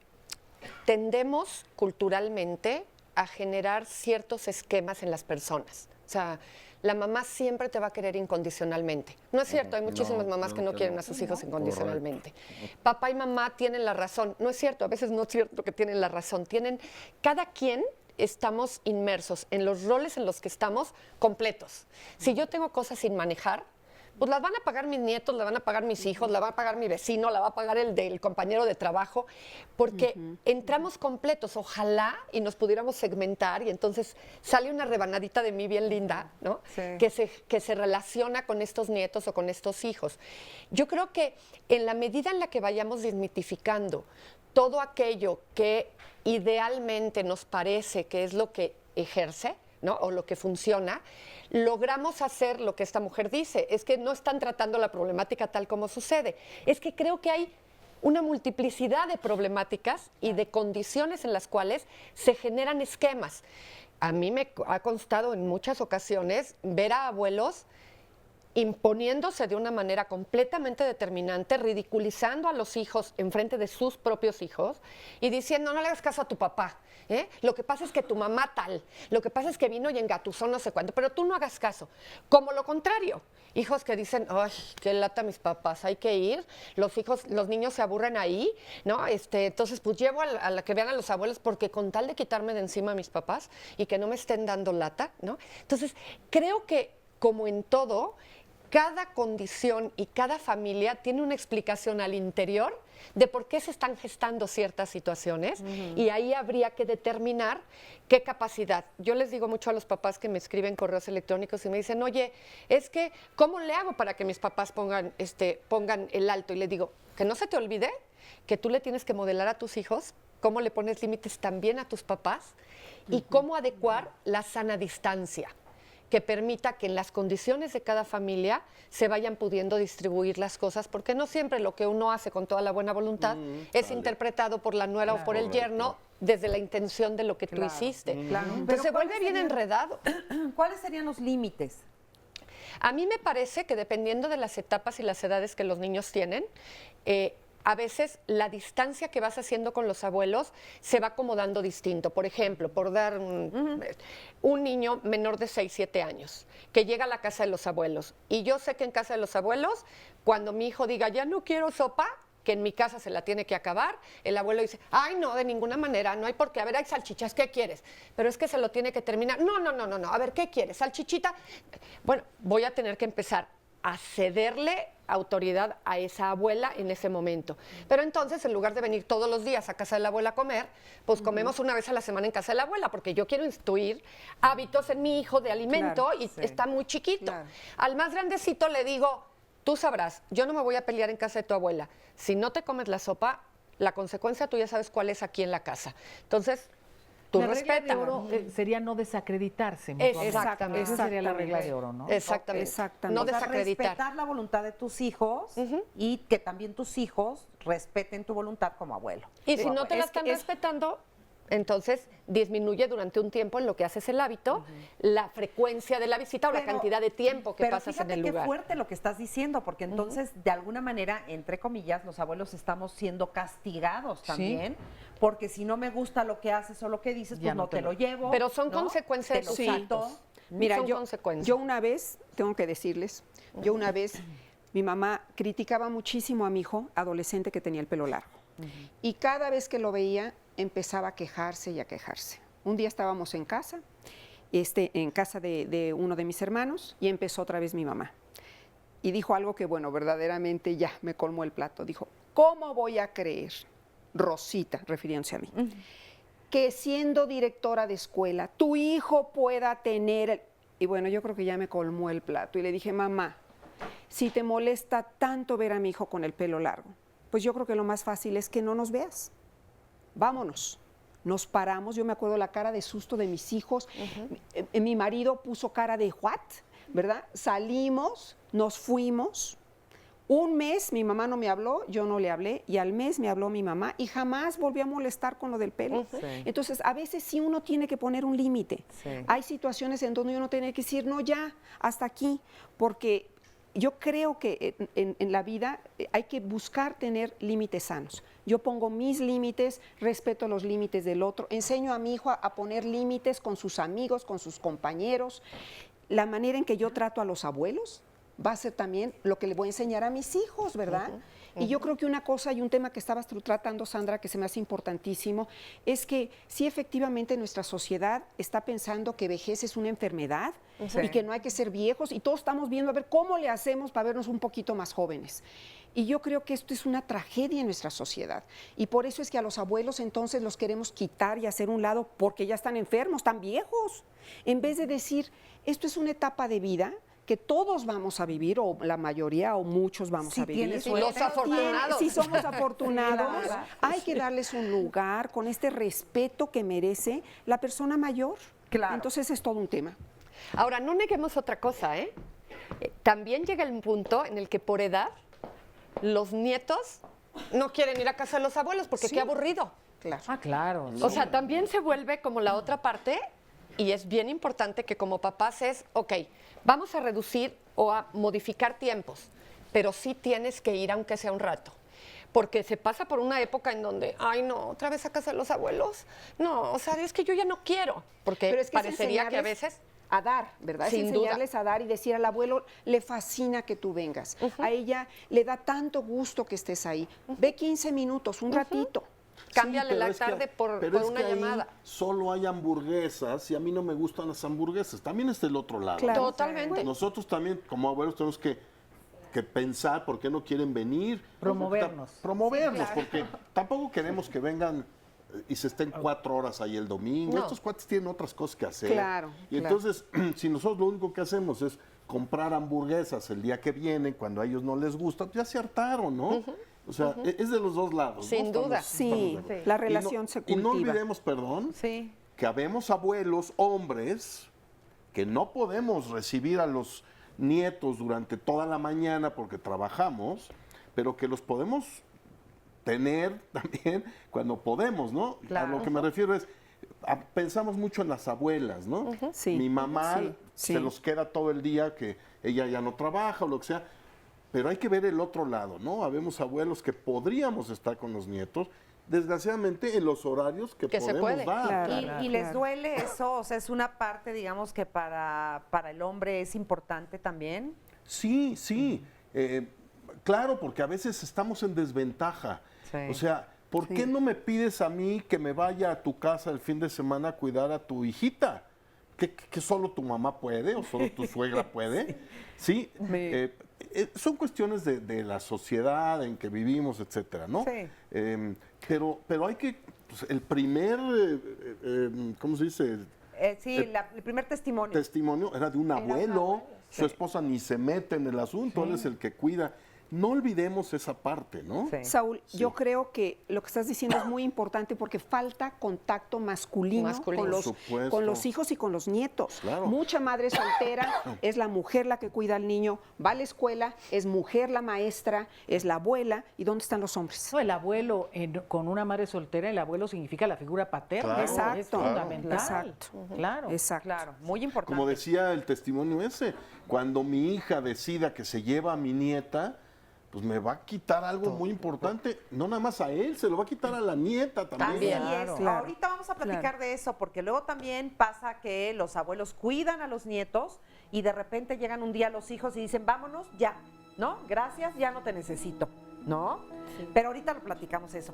tendemos culturalmente a generar ciertos esquemas en las personas. O sea, la mamá siempre te va a querer incondicionalmente. No es cierto, hay muchísimas mamás que no quieren a sus hijos incondicionalmente. Papá y mamá tienen la razón. No es cierto, a veces no es cierto que tienen la razón. Cada quien estamos inmersos en los roles en los que estamos completos. Si yo tengo cosas sin manejar, pues las van a pagar mis nietos, las van a pagar mis hijos, la va a pagar mi vecino, la va a pagar el del compañero de trabajo, porque entramos completos. Ojalá y nos pudiéramos segmentar y entonces sale una rebanadita de mí bien linda, ¿no? Sí. Que se relaciona con estos nietos o con estos hijos. Yo creo que en la medida en la que vayamos desmitificando todo aquello que idealmente nos parece que es lo que ejerce, ¿no? O lo que funciona, logramos hacer lo que esta mujer dice, es que no están tratando la problemática tal como sucede. Es que creo que hay una multiplicidad de problemáticas y de condiciones en las cuales se generan esquemas. A mí me ha constado en muchas ocasiones ver a abuelos imponiéndose de una manera completamente determinante, ridiculizando a los hijos enfrente de sus propios hijos y diciendo, no le hagas caso a tu papá, ¿eh? Lo que pasa es que tu mamá tal, lo que pasa es que vino y engatusó no sé cuánto, pero tú no hagas caso. Como lo contrario, hijos que dicen, ay, qué lata mis papás, hay que ir, los niños se aburren ahí, ¿no? Entonces pues llevo a la que vean a los abuelos porque con tal de quitarme de encima a mis papás y que no me estén dando lata, ¿no? Entonces creo que como en todo, cada condición y cada familia tiene una explicación al interior de por qué se están gestando ciertas situaciones y ahí habría que determinar qué capacidad. Yo les digo mucho a los papás que me escriben correos electrónicos y me dicen, oye, es que, ¿cómo le hago para que mis papás pongan el alto? Y les digo, que no se te olvide que tú le tienes que modelar a tus hijos cómo le pones límites también a tus papás y cómo adecuar la sana distancia que permita que en las condiciones de cada familia se vayan pudiendo distribuir las cosas, porque no siempre lo que uno hace con toda la buena voluntad es interpretado por la nuera o por el yerno desde la intención de lo que tú hiciste. Entonces se vuelve bien enredado. ¿Cuáles serían los límites? A mí me parece que dependiendo de las etapas y las edades que los niños tienen, a veces la distancia que vas haciendo con los abuelos se va acomodando distinto. Por ejemplo, por dar un niño menor de 6, 7 años que llega a la casa de los abuelos. Y yo sé que en casa de los abuelos, cuando mi hijo diga, ya no quiero sopa, que en mi casa se la tiene que acabar, el abuelo dice, ay, no, de ninguna manera, no hay por qué, a ver, hay salchichas, ¿qué quieres? Pero es que se lo tiene que terminar. No, a ver, ¿qué quieres? ¿Salchichita? Bueno, voy a tener que empezar a cederle autoridad a esa abuela en ese momento. Pero entonces, en lugar de venir todos los días a casa de la abuela a comer, pues comemos una vez a la semana en casa de la abuela, porque yo quiero instituir hábitos en mi hijo de alimento y está muy chiquito. Al más grandecito le digo, tú sabrás, yo no me voy a pelear en casa de tu abuela. Si no te comes la sopa, la consecuencia tú ya sabes cuál es aquí en la casa. Entonces, tú la regla respeta. de oro sería no desacreditarse. Exactamente. Esa sería la regla de oro, ¿no? Exactamente. No O sea, desacreditar. respetar la voluntad de tus hijos y que también tus hijos respeten tu voluntad como abuelo. Y si no te la están respetando, entonces disminuye durante un tiempo en lo que haces el hábito, la frecuencia de la visita o la cantidad de tiempo que pasas en el lugar. Qué fuerte lo que estás diciendo, porque entonces, de alguna manera, entre comillas, los abuelos estamos siendo castigados también, porque si no me gusta lo que haces o lo que dices, pues no te lo llevo. Pero son ¿no? consecuencias de tus actos. Mira, Son yo consecuencias. una vez, tengo que decirles, yo una vez, mi mamá criticaba muchísimo a mi hijo adolescente que tenía el pelo largo. Y cada vez que lo veía, empezaba a quejarse y a quejarse. Un día estábamos en casa, en casa de uno de mis hermanos, y empezó otra vez mi mamá. Y dijo algo que, bueno, verdaderamente ya me colmó el plato. Dijo, ¿cómo voy a creer, Rosita, refiriéndose a mí, que siendo directora de escuela, tu hijo pueda tener... Y bueno, yo creo que ya me colmó el plato. Y le dije, mamá, si te molesta tanto ver a mi hijo con el pelo largo, pues yo creo que lo más fácil es que no nos veas. Vámonos. Nos paramos, yo me acuerdo la cara de susto de mis hijos. Mi marido puso cara de ¿what? ¿Verdad? Salimos, nos fuimos. Un mes mi mamá no me habló, yo no le hablé, y al mes me habló mi mamá y jamás volvió a molestar con lo del pelo. Entonces, a veces sí uno tiene que poner un límite. Hay situaciones en donde uno tiene que decir, no, ya, hasta aquí, porque yo creo que en la vida hay que buscar tener límites sanos. Yo pongo mis límites, respeto los límites del otro, enseño a mi hijo a poner límites con sus amigos, con sus compañeros. La manera en que yo trato a los abuelos va a ser también lo que le voy a enseñar a mis hijos, ¿verdad? Y yo creo que una cosa y un tema que estabas tú tratando, Sandra, que se me hace importantísimo, es que sí, efectivamente, nuestra sociedad está pensando que vejez es una enfermedad y que no hay que ser viejos, y todos estamos viendo a ver cómo le hacemos para vernos un poquito más jóvenes. Y yo creo que esto es una tragedia en nuestra sociedad. Y por eso es que a los abuelos entonces los queremos quitar y hacer un lado porque ya están enfermos, están viejos. En vez de decir, esto es una etapa de vida que todos vamos a vivir, o la mayoría o muchos vamos a vivir. Los afortunados. Si somos afortunados, hay que darles un lugar con este respeto que merece la persona mayor. Entonces es todo un tema. Ahora, no neguemos otra cosa, ¿eh? También llega el punto en el que por edad los nietos no quieren ir a casa de los abuelos porque qué aburrido. Claro. Ah, claro. O sea, también se vuelve como la otra parte, y es bien importante que como papás es, ok, vamos a reducir o a modificar tiempos, pero sí tienes que ir aunque sea un rato. Porque se pasa por una época en donde, ay no, otra vez a casa de los abuelos. No, o sea, es que yo ya no quiero. Porque Pero es que parecería que a veces... a dar, ¿verdad? Sin es enseñarles a dar y decir al abuelo, le fascina que tú vengas. A ella le da tanto gusto que estés ahí. Ve 15 minutos, un ratito. Cámbiale pero la es que- tarde por pero es una que ahí llamada. solo hay hamburguesas y a mí no me gustan las hamburguesas. También está el otro lado. Claro. Totalmente. Nosotros también, como abuelos, tenemos que pensar por qué no quieren venir. Promovernos. Promovernos, Sí, claro. porque tampoco queremos que vengan y se estén 4 horas ahí el domingo. No. Estos cuates tienen otras cosas que hacer. Claro, Y claro. entonces, si nosotros lo único que hacemos es comprar hamburguesas el día que vienen, cuando a ellos no les gusta, ya se hartaron, ¿no? O sea, es de los dos lados. Sin ¿no? duda. Estamos Sí, de acuerdo. la Y no- relación se Y no cultiva. olvidemos, perdón, que habemos abuelos, hombres, que no podemos recibir a los nietos durante toda la mañana porque trabajamos, pero que los podemos tener también cuando podemos, ¿no? Claro. A lo que me refiero es, pensamos mucho en las abuelas, ¿no? Sí. Mi mamá Sí, sí. se los queda todo el día, que ella ya no trabaja o lo que sea, pero hay que ver el otro lado, ¿no? Habemos abuelos que podríamos estar con los nietos, desgraciadamente en los horarios que podemos dar. Y les duele eso, o sea, es una parte, digamos, que para el hombre es importante también. Sí, sí. Claro, porque a veces estamos en desventaja. O sea, ¿por qué no me pides a mí que me vaya a tu casa el fin de semana a cuidar a tu hijita? que solo tu mamá puede o solo tu suegra puede. Sí, son cuestiones de la sociedad en que vivimos, etcétera, ¿no? Sí. Pero hay que, pues, el primer, ¿cómo se dice? El primer testimonio. Testimonio era de un abuelo. Su esposa ni se mete en el asunto, él es el que cuida. No olvidemos esa parte, ¿no? Saúl, yo creo que lo que estás diciendo es muy importante porque falta contacto masculino. Con los hijos y con los nietos. Claro. Mucha madre soltera, es la mujer la que cuida al niño, va a la escuela, es mujer la maestra, es la abuela. ¿Y dónde están los hombres? No, el abuelo, con una madre soltera, el abuelo significa la figura paterna. Claro, Exacto. Es fundamental. Exacto. Claro. Exacto. Claro, muy importante. Como decía el testimonio ese, cuando mi hija decida que se lleva a mi nieta, pues me va a quitar algo muy importante, no nada más a él, se lo va a quitar a la nieta también. Ahorita vamos a platicar de eso, porque luego también pasa que los abuelos cuidan a los nietos y de repente llegan un día los hijos y dicen, vámonos, ya, ¿no? Gracias, ya no te necesito, ¿no? Sí. Pero ahorita lo platicamos eso.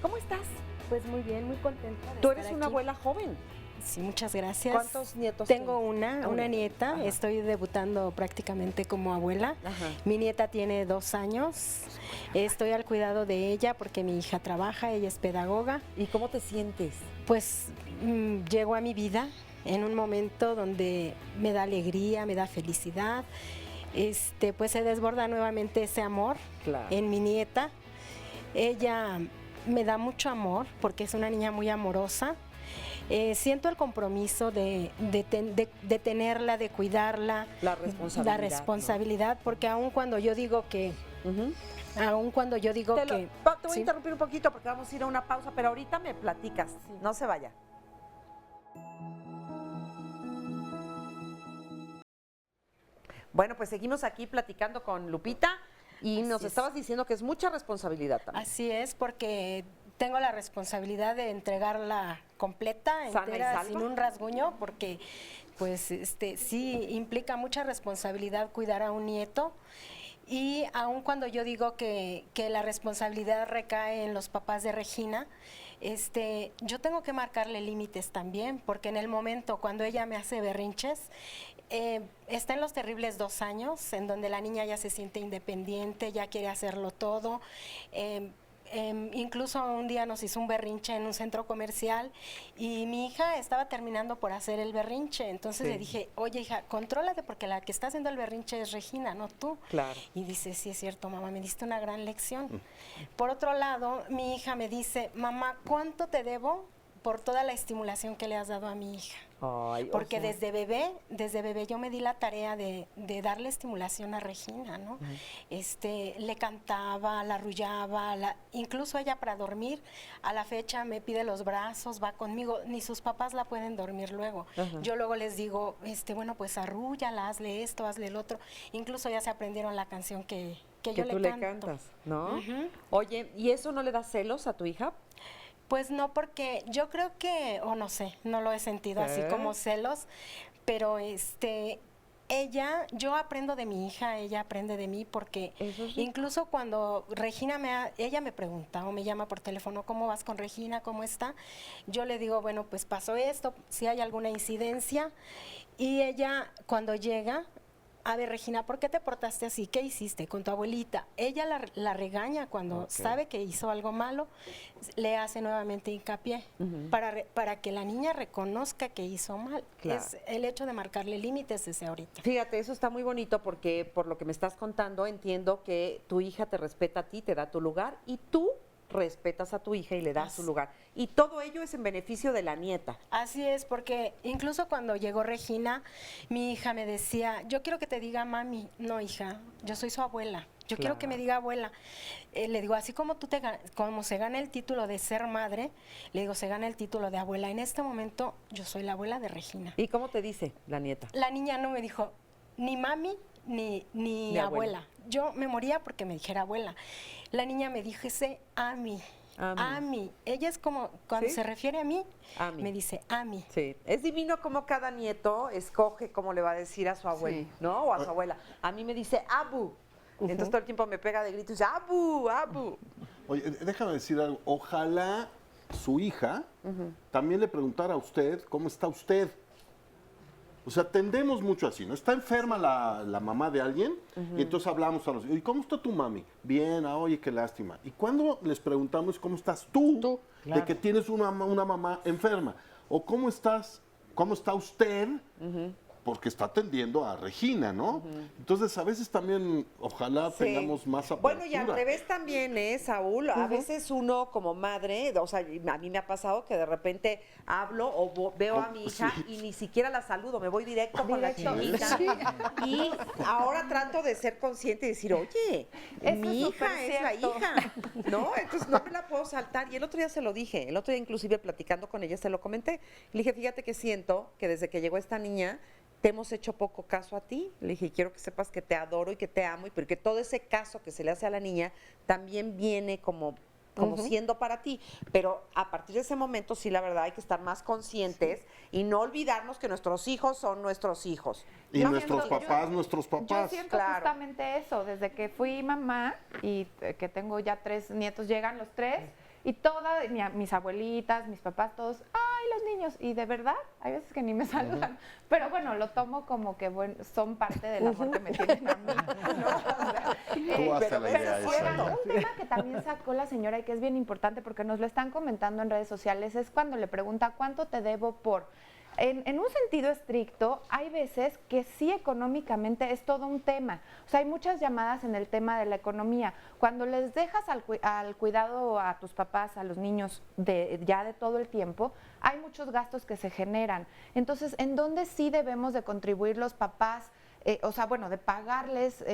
¿Cómo estás? Pues muy bien, muy contenta de Tú estar eres una aquí. abuela joven. Sí, muchas gracias. ¿Cuántos nietos Tengo tienes? una nieta, Ajá. estoy debutando prácticamente como abuela. Ajá. Mi nieta tiene 2 años, estoy al cuidado de ella porque mi hija trabaja, ella es pedagoga. ¿Y cómo te sientes? Pues llegó a mi vida en un momento donde me da alegría, me da felicidad, pues se desborda nuevamente ese amor en mi nieta. Ella me da mucho amor porque es una niña muy amorosa. Siento el compromiso de tenerla, de cuidarla. La responsabilidad. La responsabilidad, porque aun cuando yo digo que... Aun cuando yo digo Te que... voy a interrumpir un poquito porque vamos a ir a una pausa, pero ahorita me platicas. No se vaya. Bueno, pues seguimos aquí platicando con Lupita y nos estabas diciendo que es mucha responsabilidad también. Así es, porque tengo la responsabilidad de entregarla completa, ¿Sana y entera, salva? sin un rasguño, porque pues sí implica mucha responsabilidad cuidar a un nieto. Y aun cuando yo digo que la responsabilidad recae en los papás de Regina, yo tengo que marcarle límites también, porque en el momento cuando ella me hace berrinches, está en los terribles 2 años, en donde la niña ya se siente independiente, ya quiere hacerlo todo. Incluso un día nos hizo un berrinche en un centro comercial y mi hija estaba terminando por hacer el berrinche. Entonces le dije, oye hija, contrólate porque la que está haciendo el berrinche es Regina, no tú. Claro. Y dice, sí es cierto, mamá, me diste una gran lección. Por otro lado, mi hija me dice, mamá, ¿cuánto te debo por toda la estimulación que le has dado a mi hija? Ay, Porque desde bebé yo me di la tarea de darle estimulación a Regina, ¿no? Le cantaba, la arrullaba, incluso ella para dormir, a la fecha me pide los brazos, va conmigo, ni sus papás la pueden dormir luego. Yo luego les digo, bueno, pues arrúllala, hazle esto, hazle el otro. Incluso ya se aprendieron la canción que yo tú le le canto. cantas, ¿no? Oye, ¿y eso no le da celos a tu hija? Pues no, porque yo creo que, o no sé, no lo he sentido así como celos, pero yo aprendo de mi hija, ella aprende de mí, porque incluso cuando Regina ella me pregunta o me llama por teléfono, ¿cómo vas con Regina? ¿Cómo está? Yo le digo, bueno, pues pasó esto, si hay alguna incidencia, y ella cuando llega, a ver, Regina, ¿por qué te portaste así? ¿Qué hiciste con tu abuelita? Ella la regaña cuando sabe que hizo algo malo, le hace nuevamente hincapié para que la niña reconozca que hizo mal. Claro. Es el hecho de marcarle límites desde ahorita. Fíjate, eso está muy bonito porque por lo que me estás contando entiendo que tu hija te respeta a ti, te da tu lugar y tú respetas a tu hija y le das su lugar. Y todo ello es en beneficio de la nieta. Así es, porque incluso cuando llegó Regina, mi hija me decía, yo quiero que te diga mami. No, hija, yo soy su abuela. Yo quiero que me diga abuela. Le digo, así como como se gana el título de ser madre, le digo, se gana el título de abuela. En este momento, yo soy la abuela de Regina. ¿Y cómo te dice la nieta? La niña no me dijo ni mami ni abuela. Yo me moría porque me dijera abuela. La niña me dijo ese Ami. Ami. Ella es como, cuando se refiere a mí, me dice Ami. Sí, es divino como cada nieto escoge cómo le va a decir a su abuelo, ¿no? O a su abuela. A mí me dice Abu. Entonces todo el tiempo me pega de gritos y dice Abu, Abu. Oye, déjame decir algo. Ojalá su hija también le preguntara a usted cómo está usted. O sea, tendemos mucho así, ¿no? Está enferma la mamá de alguien y entonces hablamos a los hijos, ¿y cómo está tu mami? Bien, oye, qué lástima. ¿Y cuando les preguntamos cómo estás tú? Claro. De que tienes una mamá enferma. O cómo estás, cómo está usted, porque está atendiendo a Regina, ¿no? Entonces, a veces también, ojalá Sí. tengamos más apertura. Bueno, y al revés también, Saúl. A veces uno como madre, o sea, a mí me ha pasado que de repente hablo o veo a mi hija y ni siquiera la saludo, me voy directo con la chiquita. Sí. Y ahora trato de ser consciente y decir, oye, Eso mi es hija súper es la cierto. hija, ¿no? Entonces no me la puedo saltar. Y el otro día se lo dije, el otro día inclusive platicando con ella se lo comenté. Le dije, fíjate que siento que desde que llegó esta niña, te hemos hecho poco caso a ti. Le dije, quiero que sepas que te adoro y que te amo, y porque todo ese caso que se le hace a la niña también viene como siendo para ti. Pero a partir de ese momento, sí, la verdad, hay que estar más conscientes y no olvidarnos que nuestros hijos son nuestros hijos. Y No, nuestros yo- papás, nuestros Yo papás. siento justamente eso, desde que fui mamá y que tengo ya 3 nietos, llegan los 3 y todas mis abuelitas, mis papás, todos, ¡ay, los niños! Y de verdad, hay veces que ni me saludan. Pero bueno, lo tomo como que bueno, son parte del amor que me tienen a mí. ¿no? O sea, Tú hazte la idea sí, esa. un tema que también sacó la señora y que es bien importante porque nos lo están comentando en redes sociales es cuando le pregunta cuánto te debo por... En un sentido estricto, hay veces que sí económicamente es todo un tema. O sea, hay muchas llamadas en el tema de la economía. Cuando les dejas al cuidado a tus papás, a los niños ya de todo el tiempo, hay muchos gastos que se generan. Entonces, ¿en dónde sí debemos de contribuir los papás? O sea, bueno, de pagarles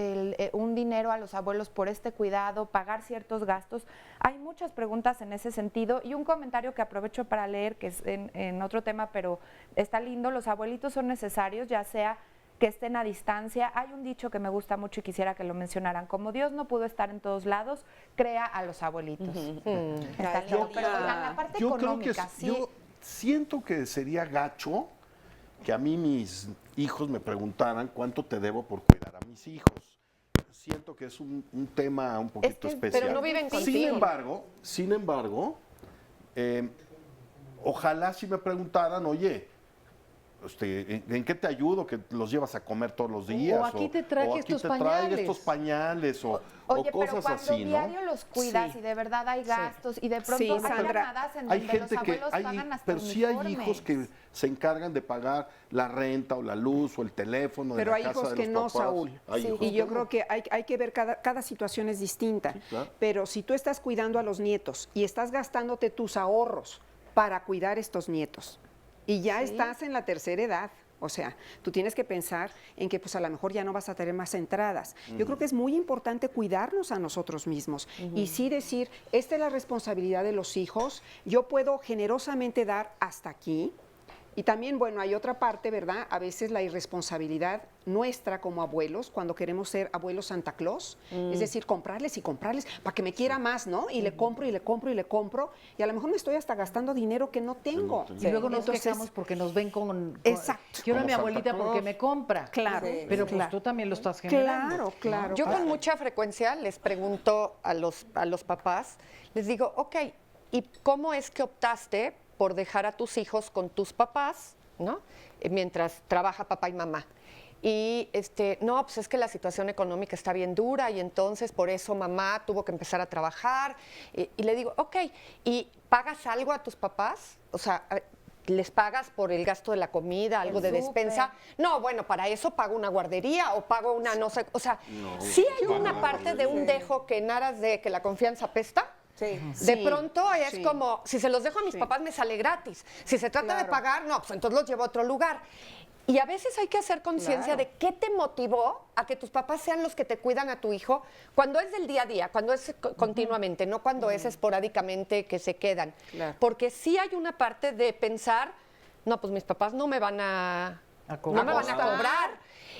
un dinero a los abuelos por este cuidado, pagar ciertos gastos. Hay muchas preguntas en ese sentido y un comentario que aprovecho para leer, que es en otro tema, pero está lindo. Los abuelitos son necesarios, ya sea que estén a distancia. Hay un dicho que me gusta mucho y quisiera que lo mencionaran. Como Dios no pudo estar en todos lados, crea a los abuelitos. Está lindo. Pero oigan, la parte Yo creo económica, que sí. yo siento que sería gacho que a mí mis hijos me preguntaran cuánto te debo por cuidar a mis hijos. Siento que es un tema un poquito especial. Pero no viven Sin contigo. embargo, ojalá si me preguntaran, oye, ¿en qué te ayudo? ¿Que los llevas a comer todos los días? O aquí te traje estos pañales. estos pañales o Oye, cosas pero cuando así, ¿no? diario los cuidas Sí. y de verdad hay gastos y de pronto Sí, hay Sandra, llamadas en Hay donde gente los que abuelos pagan hasta pero sí hay uniformes. hijos que se encargan de pagar la renta o la luz o el teléfono de Pero la hay casa hijos de que los no, papás. Saúl. Hay hijos Y yo que creo no. que hay que ver cada situación es distinta. claro. Pero si tú estás cuidando a los nietos y estás gastándote tus ahorros para cuidar estos nietos y ya estás en la tercera edad, o sea, tú tienes que pensar en que pues a lo mejor ya no vas a tener más entradas. Yo creo que es muy importante cuidarnos a nosotros mismos y sí decir, esta es la responsabilidad de los hijos, yo puedo generosamente dar hasta aquí. Y también, bueno, hay otra parte, ¿verdad? A veces la irresponsabilidad nuestra como abuelos, cuando queremos ser abuelos Santa Claus, es decir, comprarles y comprarles para que me quiera más, ¿no? Y le compro y le compro y le compro, y a lo mejor me estoy hasta gastando dinero que no tengo. Y luego nos Entonces, quejamos porque nos ven con Exacto. quiero a mi Como abuelita Santa porque Claus. me compra. Claro, Pero pues claro. tú también lo estás generando. Claro. Yo con mucha frecuencia les pregunto a los papás, les digo, ok, ¿y cómo es que optaste por dejar a tus hijos con tus papás, ¿no? Mientras trabaja papá y mamá? Y no, pues es que la situación económica está bien dura y entonces por eso mamá tuvo que empezar a trabajar. Y le digo, ok, ¿y pagas algo a tus papás? O sea, ¿les pagas por el gasto de la comida, algo de despensa? No, bueno, para eso pago una guardería o pago una no sé, o sea, sí hay una parte de un dejo que en aras de que la confianza apesta. De Sí, pronto es sí. como, si se los dejo a mis papás me sale gratis. Si se trata de pagar, no, pues entonces los llevo a otro lugar. Y a veces hay que hacer conciencia de qué te motivó a que tus papás sean los que te cuidan a tu hijo cuando es del día a día, cuando es continuamente, no cuando es esporádicamente que se quedan. Porque sí hay una parte de pensar, no, pues mis papás no me van a cobrar.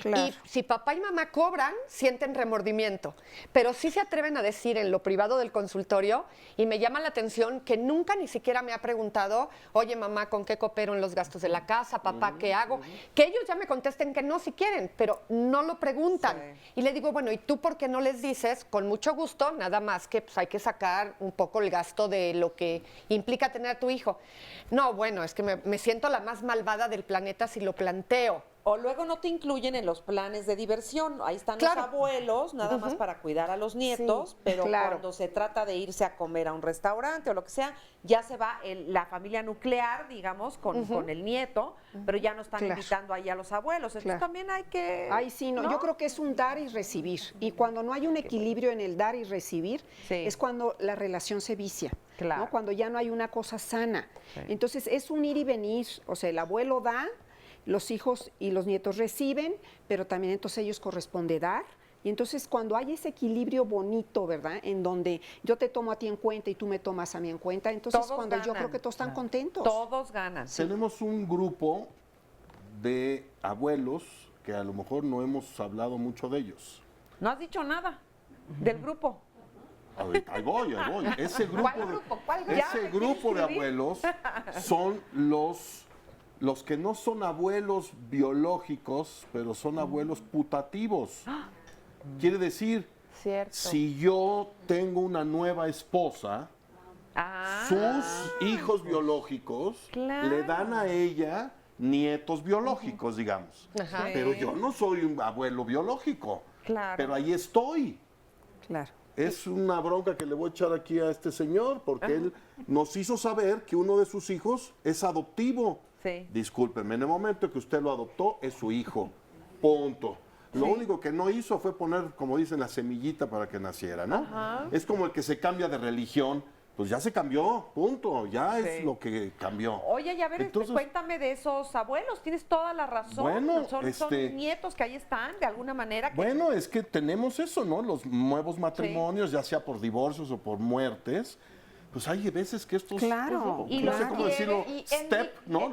Y si papá y mamá cobran, sienten remordimiento. Pero sí se atreven a decir en lo privado del consultorio, y me llama la atención que nunca ni siquiera me ha preguntado, oye mamá, ¿con qué coopero en los gastos de la casa? Papá, ¿qué hago? Que ellos ya me contesten que no si quieren, pero no lo preguntan. Y le digo, bueno, ¿y tú por qué no les dices? Con mucho gusto, nada más que pues, hay que sacar un poco el gasto de lo que implica tener a tu hijo. No, bueno, es que me siento la más malvada del planeta si lo planteo. O luego no te incluyen en los planes de diversión. Ahí están los abuelos, nada más para cuidar a los nietos, pero cuando se trata de irse a comer a un restaurante o lo que sea, ya se va la familia nuclear, digamos, con el nieto, pero ya no están invitando ahí a los abuelos. Entonces también hay que... Ay, sí, no, yo creo que es un dar y recibir. Y cuando no hay un equilibrio en el dar y recibir, es cuando la relación se vicia. ¿No? Cuando ya no hay una cosa sana. Entonces es un ir y venir. O sea, el abuelo da, los hijos y los nietos reciben, pero también entonces ellos corresponde dar. Y entonces cuando hay ese equilibrio bonito, ¿verdad? En donde yo te tomo a ti en cuenta y tú me tomas a mí en cuenta, entonces todos cuando ganan. Yo creo que todos están contentos. Todos ganan. Tenemos un grupo de abuelos que a lo mejor no hemos hablado mucho de ellos. No has dicho nada del grupo. Ahí voy. Ese grupo, ¿Cuál grupo? ¿Cuál grupo? Ese grupo de abuelos son los que no son abuelos biológicos, pero son abuelos putativos. Quiere decir, si yo tengo una nueva esposa, sus hijos biológicos le dan a ella nietos biológicos, digamos. Ajá. Pero yo no soy un abuelo biológico. Claro. Pero ahí estoy. Claro. Es una bronca que le voy a echar aquí a este señor, porque él nos hizo saber que uno de sus hijos es adoptivo. Sí. Discúlpeme, en el momento que usted lo adoptó, es su hijo. Punto. Lo único que no hizo fue poner, como dicen, la semillita para que naciera, ¿no? Ajá. Es como el que se cambia de religión. Pues ya se cambió, punto. Ya es lo que cambió. Oye, y a ver, Entonces, cuéntame de esos abuelos. Tienes toda la razón. Bueno, son nietos que ahí están, de alguna manera. Bueno, es que tenemos eso, ¿no? Los nuevos matrimonios, ya sea por divorcios o por muertes. Pues hay veces que estos, Claro. pues, no sé cómo decirlo, step, ¿no?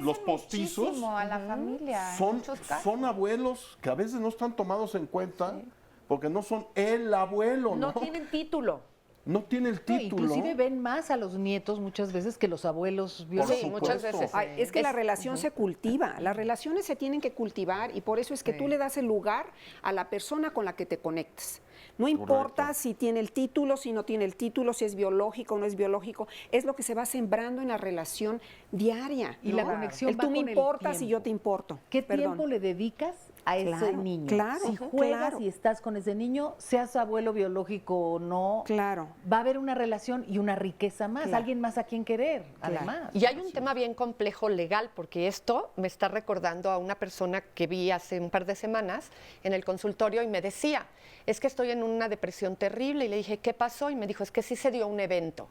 Los postizos muchísimo a la familia. en son, muchos casos. son abuelos que a veces no están tomados en cuenta porque no son el abuelo, ¿no? No tienen título. No tiene el No, título. inclusive ven más a los nietos muchas veces que los abuelos biológicos. Sí, muchas veces. Ay, es que la relación se cultiva, las relaciones se tienen que cultivar y por eso es que tú le das el lugar a la persona con la que te conectes. No importa si tiene el título, si no tiene el título, si es biológico o no es biológico, es lo que se va sembrando en la relación diaria. Y ¿no? la conexión Tú va me con el importas y tiempo. yo te importo. ¿Qué Perdón. tiempo le dedicas a ese Claro, niño? claro, Si juegas claro. y estás con ese niño, seas abuelo biológico o no, va a haber una relación y una riqueza más, Claro. alguien más a quien querer, además. Y hay un tema bien complejo legal, porque esto me está recordando a una persona que vi hace un par de semanas en el consultorio y me decía, es que estoy en una depresión terrible. Y le dije, ¿qué pasó? Y me dijo, es que sí se dio un evento.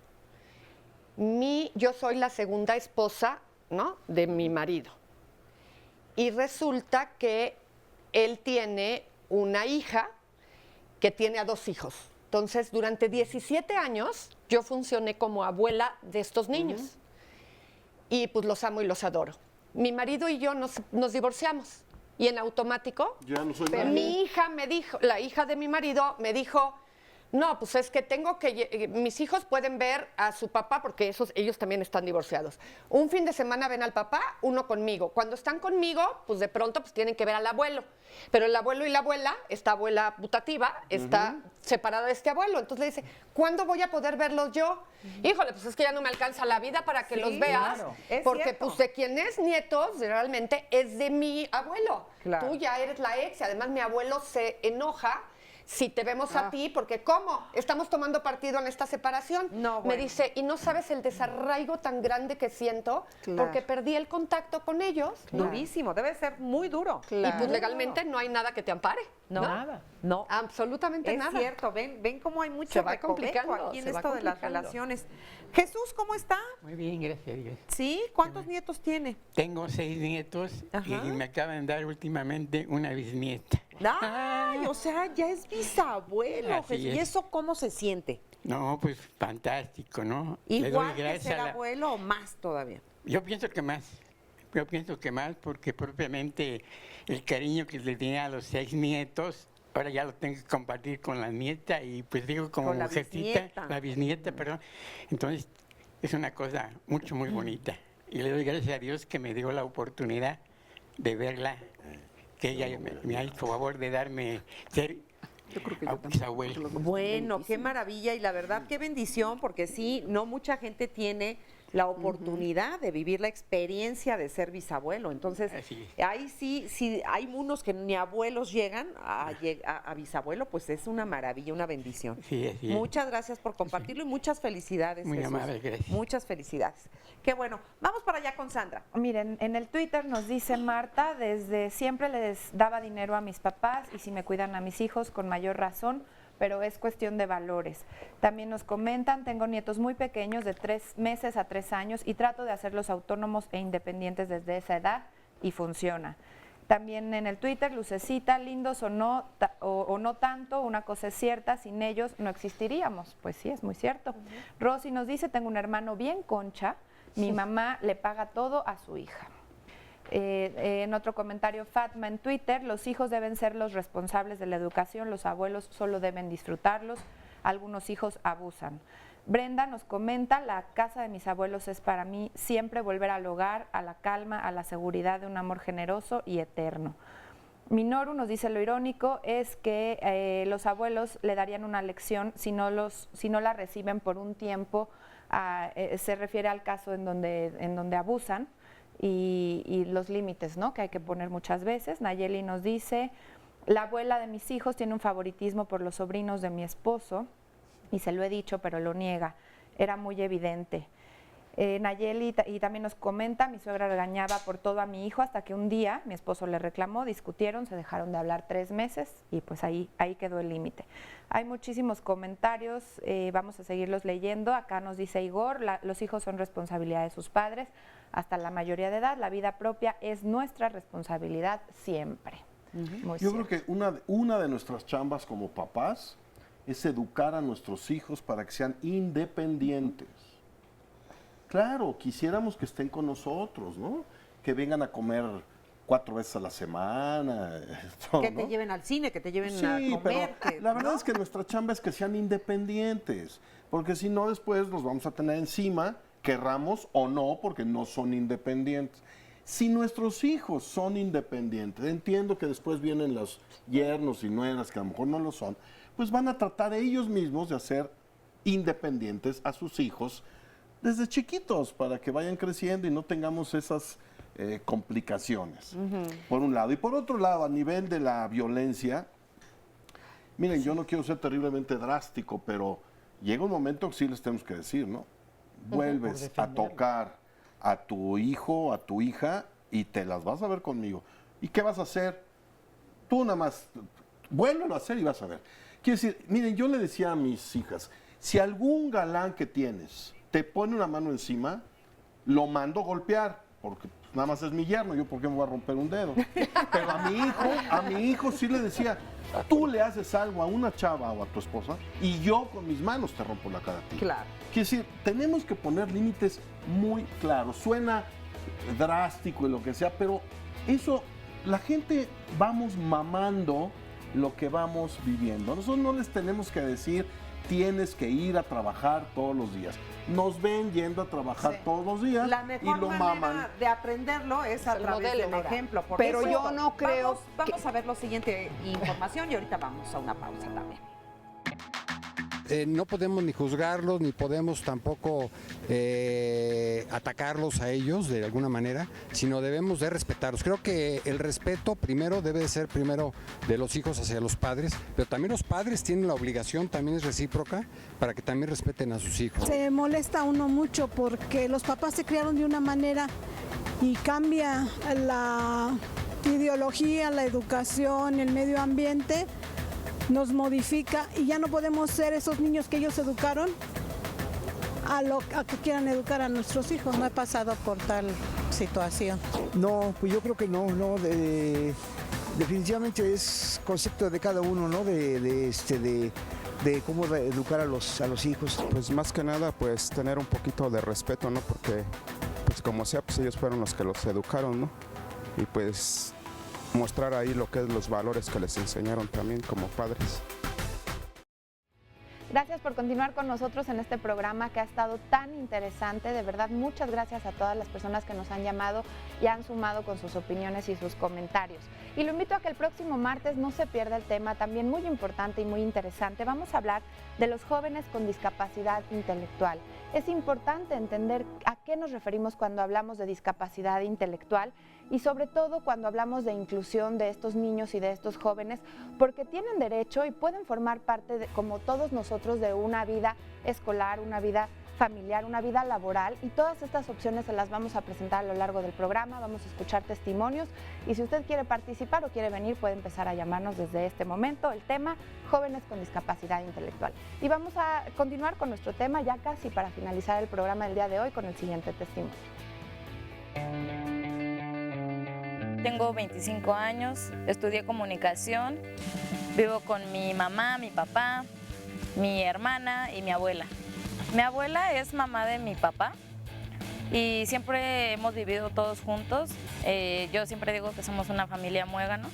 Yo soy la segunda esposa, ¿no?, de mi marido. Y resulta que él tiene una hija que tiene a 2 hijos. Entonces, durante 17 años, yo funcioné como abuela de estos niños. Y pues los amo y los adoro. Mi marido y yo nos divorciamos. Y en automático, Ya no soy pero nadie. mi hija me dijo, la hija de mi marido me dijo, no, pues es que mis hijos pueden ver a su papá porque ellos también están divorciados. Un fin de semana ven al papá, uno conmigo. Cuando están conmigo, pues de pronto pues tienen que ver al abuelo. Pero el abuelo y la abuela, esta abuela putativa, está separada de este abuelo. Entonces le dice, ¿cuándo voy a poder verlos yo? Híjole, pues es que ya no me alcanza la vida para que Sí, los veas. claro. Es Porque cierto. pues de quien es nietos realmente es de mi abuelo. Claro. Tú ya eres la ex y además mi abuelo se enoja si te vemos a ti, porque ¿cómo? Estamos tomando partido en esta separación. No, Me bueno. dice, y no sabes el desarraigo tan grande que siento Claro. porque perdí el contacto con ellos. Durísimo, debe ser muy duro. Y pues legalmente no hay nada que te ampare. No, Nada. No. Absolutamente Es nada. cierto, ven cómo hay mucho Se va recoveco complicando, aquí en se va esto de las complicando. relaciones. Jesús, ¿cómo está? Muy bien, gracias a Dios. ¿Sí? ¿Cuántos nietos tiene? Tengo 6 nietos y Ajá. me acaban de dar últimamente una bisnieta. Ay, o sea, ya es bisabuelo, Así Jesús. es. ¿Y eso cómo se siente? No, pues fantástico, ¿no? Le doy ¿Igual que gracias ser a la- abuelo o más todavía? Yo pienso que más. Yo pienso que más porque propiamente el cariño que le tenía a los 6 nietos, ahora ya lo tengo que compartir con la nieta y pues digo como Con la mujercita, bisnieta. la bisnieta, perdón. Entonces es una cosa muy bonita. Y le doy gracias a Dios que me dio la oportunidad de verla, que ella me ha hecho favor de darme ser abuelo. Bueno, qué maravilla y la verdad qué bendición porque sí, no mucha gente tiene la oportunidad de vivir la experiencia de ser bisabuelo. Entonces, ahí sí, hay unos que ni abuelos llegan a bisabuelo, pues es una maravilla, una bendición. Sí, sí. Muchas gracias por compartirlo y muchas felicidades. Muy Jesús. amable, gracias. Muchas felicidades. Qué bueno. Vamos para allá con Sandra. Miren, en el Twitter nos dice Marta, desde siempre les daba dinero a mis papás y si me cuidan a mis hijos con mayor razón, pero es cuestión de valores. También nos comentan, tengo nietos muy pequeños de 3 meses a 3 años y trato de hacerlos autónomos e independientes desde esa edad y funciona. También en el Twitter, Lucecita, lindos o no tanto, una cosa es cierta, sin ellos no existiríamos. Pues sí, es muy cierto. Rosy nos dice, tengo un hermano bien concha, mi mamá le paga todo a su hija. En otro comentario, Fatma en Twitter, los hijos deben ser los responsables de la educación, los abuelos solo deben disfrutarlos, algunos hijos abusan. Brenda nos comenta, la casa de mis abuelos es para mí siempre volver al hogar, a la calma, a la seguridad de un amor generoso y eterno. Minoru nos dice, lo irónico es que los abuelos le darían una lección si no la reciben por un tiempo, se refiere al caso en donde abusan. Y los límites, ¿no?, que hay que poner muchas veces. Nayeli nos dice, la abuela de mis hijos tiene un favoritismo por los sobrinos de mi esposo, y se lo he dicho, pero lo niega. Era muy evidente. Nayeli y también nos comenta, mi suegra regañaba por todo a mi hijo hasta que un día mi esposo le reclamó, discutieron, se dejaron de hablar 3 meses y pues ahí quedó el límite. Hay muchísimos comentarios, vamos a seguirlos leyendo. Acá nos dice Igor, los hijos son responsabilidad de sus padres hasta la mayoría de edad, la vida propia es nuestra responsabilidad siempre. Yo creo que una de nuestras chambas como papás es educar a nuestros hijos para que sean independientes. Claro, quisiéramos que estén con nosotros, ¿no? Que vengan a comer 4 veces a la semana. Que te lleven al cine, que te lleven a comer. Pero la verdad es que nuestra chamba es que sean independientes, porque si no después los vamos a tener encima, querramos o no, porque no son independientes. Si nuestros hijos son independientes, entiendo que después vienen los yernos y nueras que a lo mejor no lo son, pues van a tratar ellos mismos de hacer independientes a sus hijos desde chiquitos para que vayan creciendo y no tengamos esas complicaciones, por un lado. Y por otro lado, a nivel de la violencia, miren, yo no quiero ser terriblemente drástico, pero llega un momento que sí les tenemos que decir, ¿no? Vuelves a tocar a tu hijo, a tu hija, y te las vas a ver conmigo. ¿Y qué vas a hacer? Tú nada más, vuélvelo a hacer y vas a ver. Quiero decir, miren, yo le decía a mis hijas, si algún galán que tienes te pone una mano encima, lo mando golpear, porque nada más es mi yerno, yo por qué me voy a romper un dedo. Pero a mi hijo sí le decía, tú le haces algo a una chava o a tu esposa y yo con mis manos te rompo la cara a ti. Claro. Quiere decir, tenemos que poner límites muy claros. Suena drástico y lo que sea, pero eso, la gente vamos mamando lo que vamos viviendo. Nosotros no les tenemos que decir, tienes que ir a trabajar todos los días. Nos ven yendo a trabajar todos los días y lo maman. De aprenderlo es a través del ejemplo. Pero yo no creo Vamos a ver la siguiente información y ahorita vamos a una pausa también. No podemos ni juzgarlos, ni podemos tampoco atacarlos a ellos de alguna manera, sino debemos de respetarlos. Creo que el respeto primero debe de ser primero de los hijos hacia los padres, pero también los padres tienen la obligación, también es recíproca, para que también respeten a sus hijos. Se molesta uno mucho porque los papás se criaron de una manera y cambia la ideología, la educación, el medio ambiente, nos modifica y ya no podemos ser esos niños que ellos educaron a que quieran educar a nuestros hijos. No he pasado por tal situación. No, pues yo creo que no, definitivamente es concepto de cada uno, ¿no? De cómo educar a los hijos. Pues más que nada, pues tener un poquito de respeto, ¿no? Porque, pues como sea, pues ellos fueron los que los educaron, ¿no? Y pues mostrar ahí lo que es los valores que les enseñaron también como padres. Gracias por continuar con nosotros en este programa que ha estado tan interesante. De verdad, muchas gracias a todas las personas que nos han llamado y han sumado con sus opiniones y sus comentarios. Y lo invito a que el próximo martes no se pierda el tema, también muy importante y muy interesante. Vamos a hablar de los jóvenes con discapacidad intelectual. Es importante entender a qué nos referimos cuando hablamos de discapacidad intelectual y sobre todo cuando hablamos de inclusión de estos niños y de estos jóvenes, porque tienen derecho y pueden formar parte, como todos nosotros, de una vida escolar, una vida familiar, una vida laboral, y todas estas opciones se las vamos a presentar a lo largo del programa. Vamos a escuchar testimonios y si usted quiere participar o quiere venir, puede empezar a llamarnos desde este momento. El tema, jóvenes con discapacidad intelectual. Y vamos a continuar con nuestro tema ya casi para finalizar el programa del día de hoy con el siguiente testimonio. Tengo 25 años, estudié comunicación, vivo con mi mamá, mi papá, mi hermana y mi abuela. Mi abuela es mamá de mi papá y siempre hemos vivido todos juntos. Yo siempre digo que somos una familia muégano.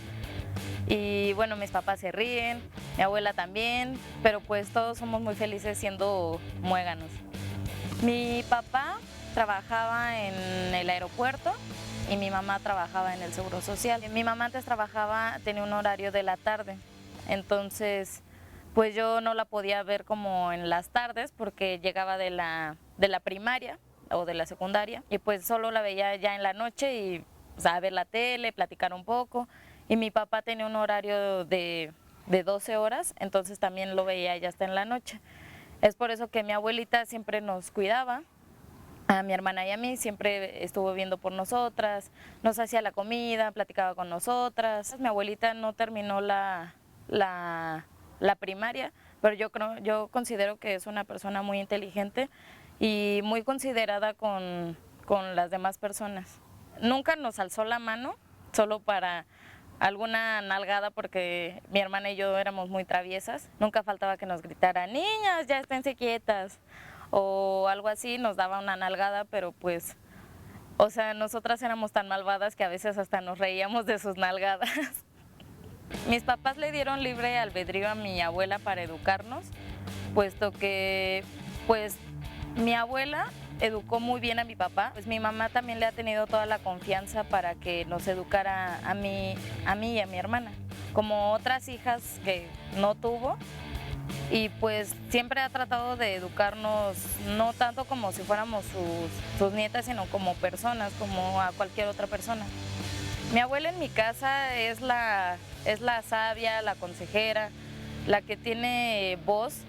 Y bueno, mis papás se ríen, mi abuela también, pero pues todos somos muy felices siendo muéganos. Mi papá trabajaba en el aeropuerto y mi mamá trabajaba en el Seguro Social. Mi mamá antes tenía un horario de la tarde, entonces pues yo no la podía ver como en las tardes porque llegaba de la primaria o de la secundaria y pues solo la veía ya en la noche y a ver la tele, platicar un poco. Y mi papá tenía un horario de 12 horas, entonces también lo veía ya hasta en la noche. Es por eso que mi abuelita siempre nos cuidaba, a mi hermana y a mí, siempre estuvo viendo por nosotras, nos hacía la comida, platicaba con nosotras. Mi abuelita no terminó la primaria, pero yo considero que es una persona muy inteligente y muy considerada con las demás personas. Nunca nos alzó la mano, solo para alguna nalgada, porque mi hermana y yo éramos muy traviesas. Nunca faltaba que nos gritara, niñas, ya esténse quietas, o algo así, nos daba una nalgada, pero pues, o sea, nosotras éramos tan malvadas que a veces hasta nos reíamos de sus nalgadas. Mis papás le dieron libre albedrío a mi abuela para educarnos, puesto que pues mi abuela educó muy bien a mi papá. Pues mi mamá también le ha tenido toda la confianza para que nos educara a mí y a mi hermana, como otras hijas que no tuvo. Y pues siempre ha tratado de educarnos, no tanto como si fuéramos sus nietas, sino como personas, como a cualquier otra persona. Mi abuela en mi casa es la sabia, la consejera, la que tiene voz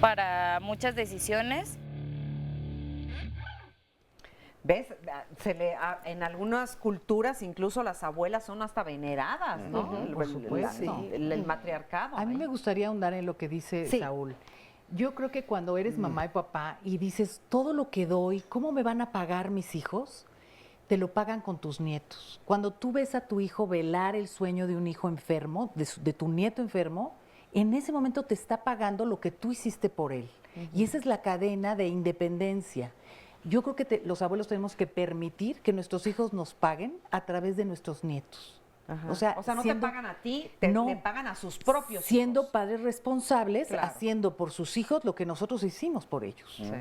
para muchas decisiones. ¿Ves? En algunas culturas incluso las abuelas son hasta veneradas, ¿no? Por supuesto. El matriarcado. A mí me gustaría ahondar en lo que dice Saúl. Yo creo que cuando eres mamá y papá y dices, todo lo que doy, ¿cómo me van a pagar mis hijos? Te lo pagan con tus nietos. Cuando tú ves a tu hijo velar el sueño de un hijo enfermo, de tu nieto enfermo, en ese momento te está pagando lo que tú hiciste por él. Y esa es la cadena de independencia. Yo creo que los abuelos tenemos que permitir que nuestros hijos nos paguen a través de nuestros nietos. Ajá. O sea, no te pagan a ti, te pagan a sus propios siendo hijos. Padres responsables, Claro. haciendo por sus hijos lo que nosotros hicimos por ellos. Sí.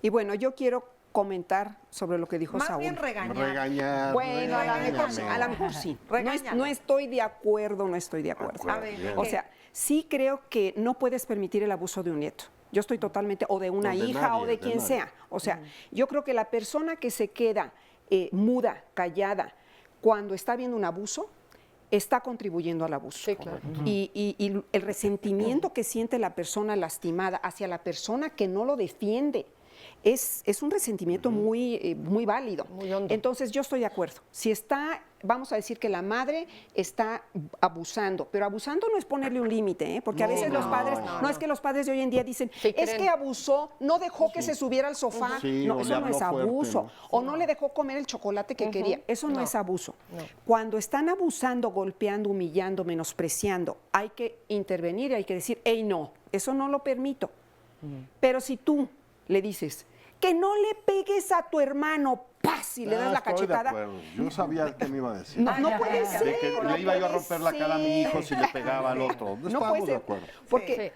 Y bueno, yo quiero comentar sobre lo que dijo Más Saúl. bien regañar. Regañar. Bueno, a lo mejor sí. No estoy de acuerdo, no estoy de acuerdo. A ver, o sea, sí creo que no puedes permitir el abuso de un nieto. Yo estoy totalmente, o de una No, de hija nadie, o de quien nadie. sea. O sea, yo creo que la persona que se queda muda, callada, cuando está viendo un abuso, está contribuyendo al abuso. Sí, claro. Y el resentimiento que siente la persona lastimada hacia la persona que no lo defiende es un resentimiento muy válido. Muy hondo. Entonces, yo estoy de acuerdo. Si está, vamos a decir que la madre está abusando, pero abusando no es ponerle un límite, porque a veces los padres, no es que los padres de hoy en día dicen, es que abusó, no dejó que se subiera al sofá. Sí, No, o eso le no es habló fuerte, abuso. ¿no? O no le dejó comer el chocolate que quería. Eso no es abuso. Cuando están abusando, golpeando, humillando, menospreciando, hay que intervenir y hay que decir, hey, no, eso no lo permito. Pero si tú le dices, que no le pegues a tu hermano, ¡paz! Y le das la cachetada. Estoy de acuerdo. Yo sabía que me iba a decir. No puede ser. De que le iba yo a romper la cara a mi hijo si le pegaba al otro. No estamos puede de ser. acuerdo. Porque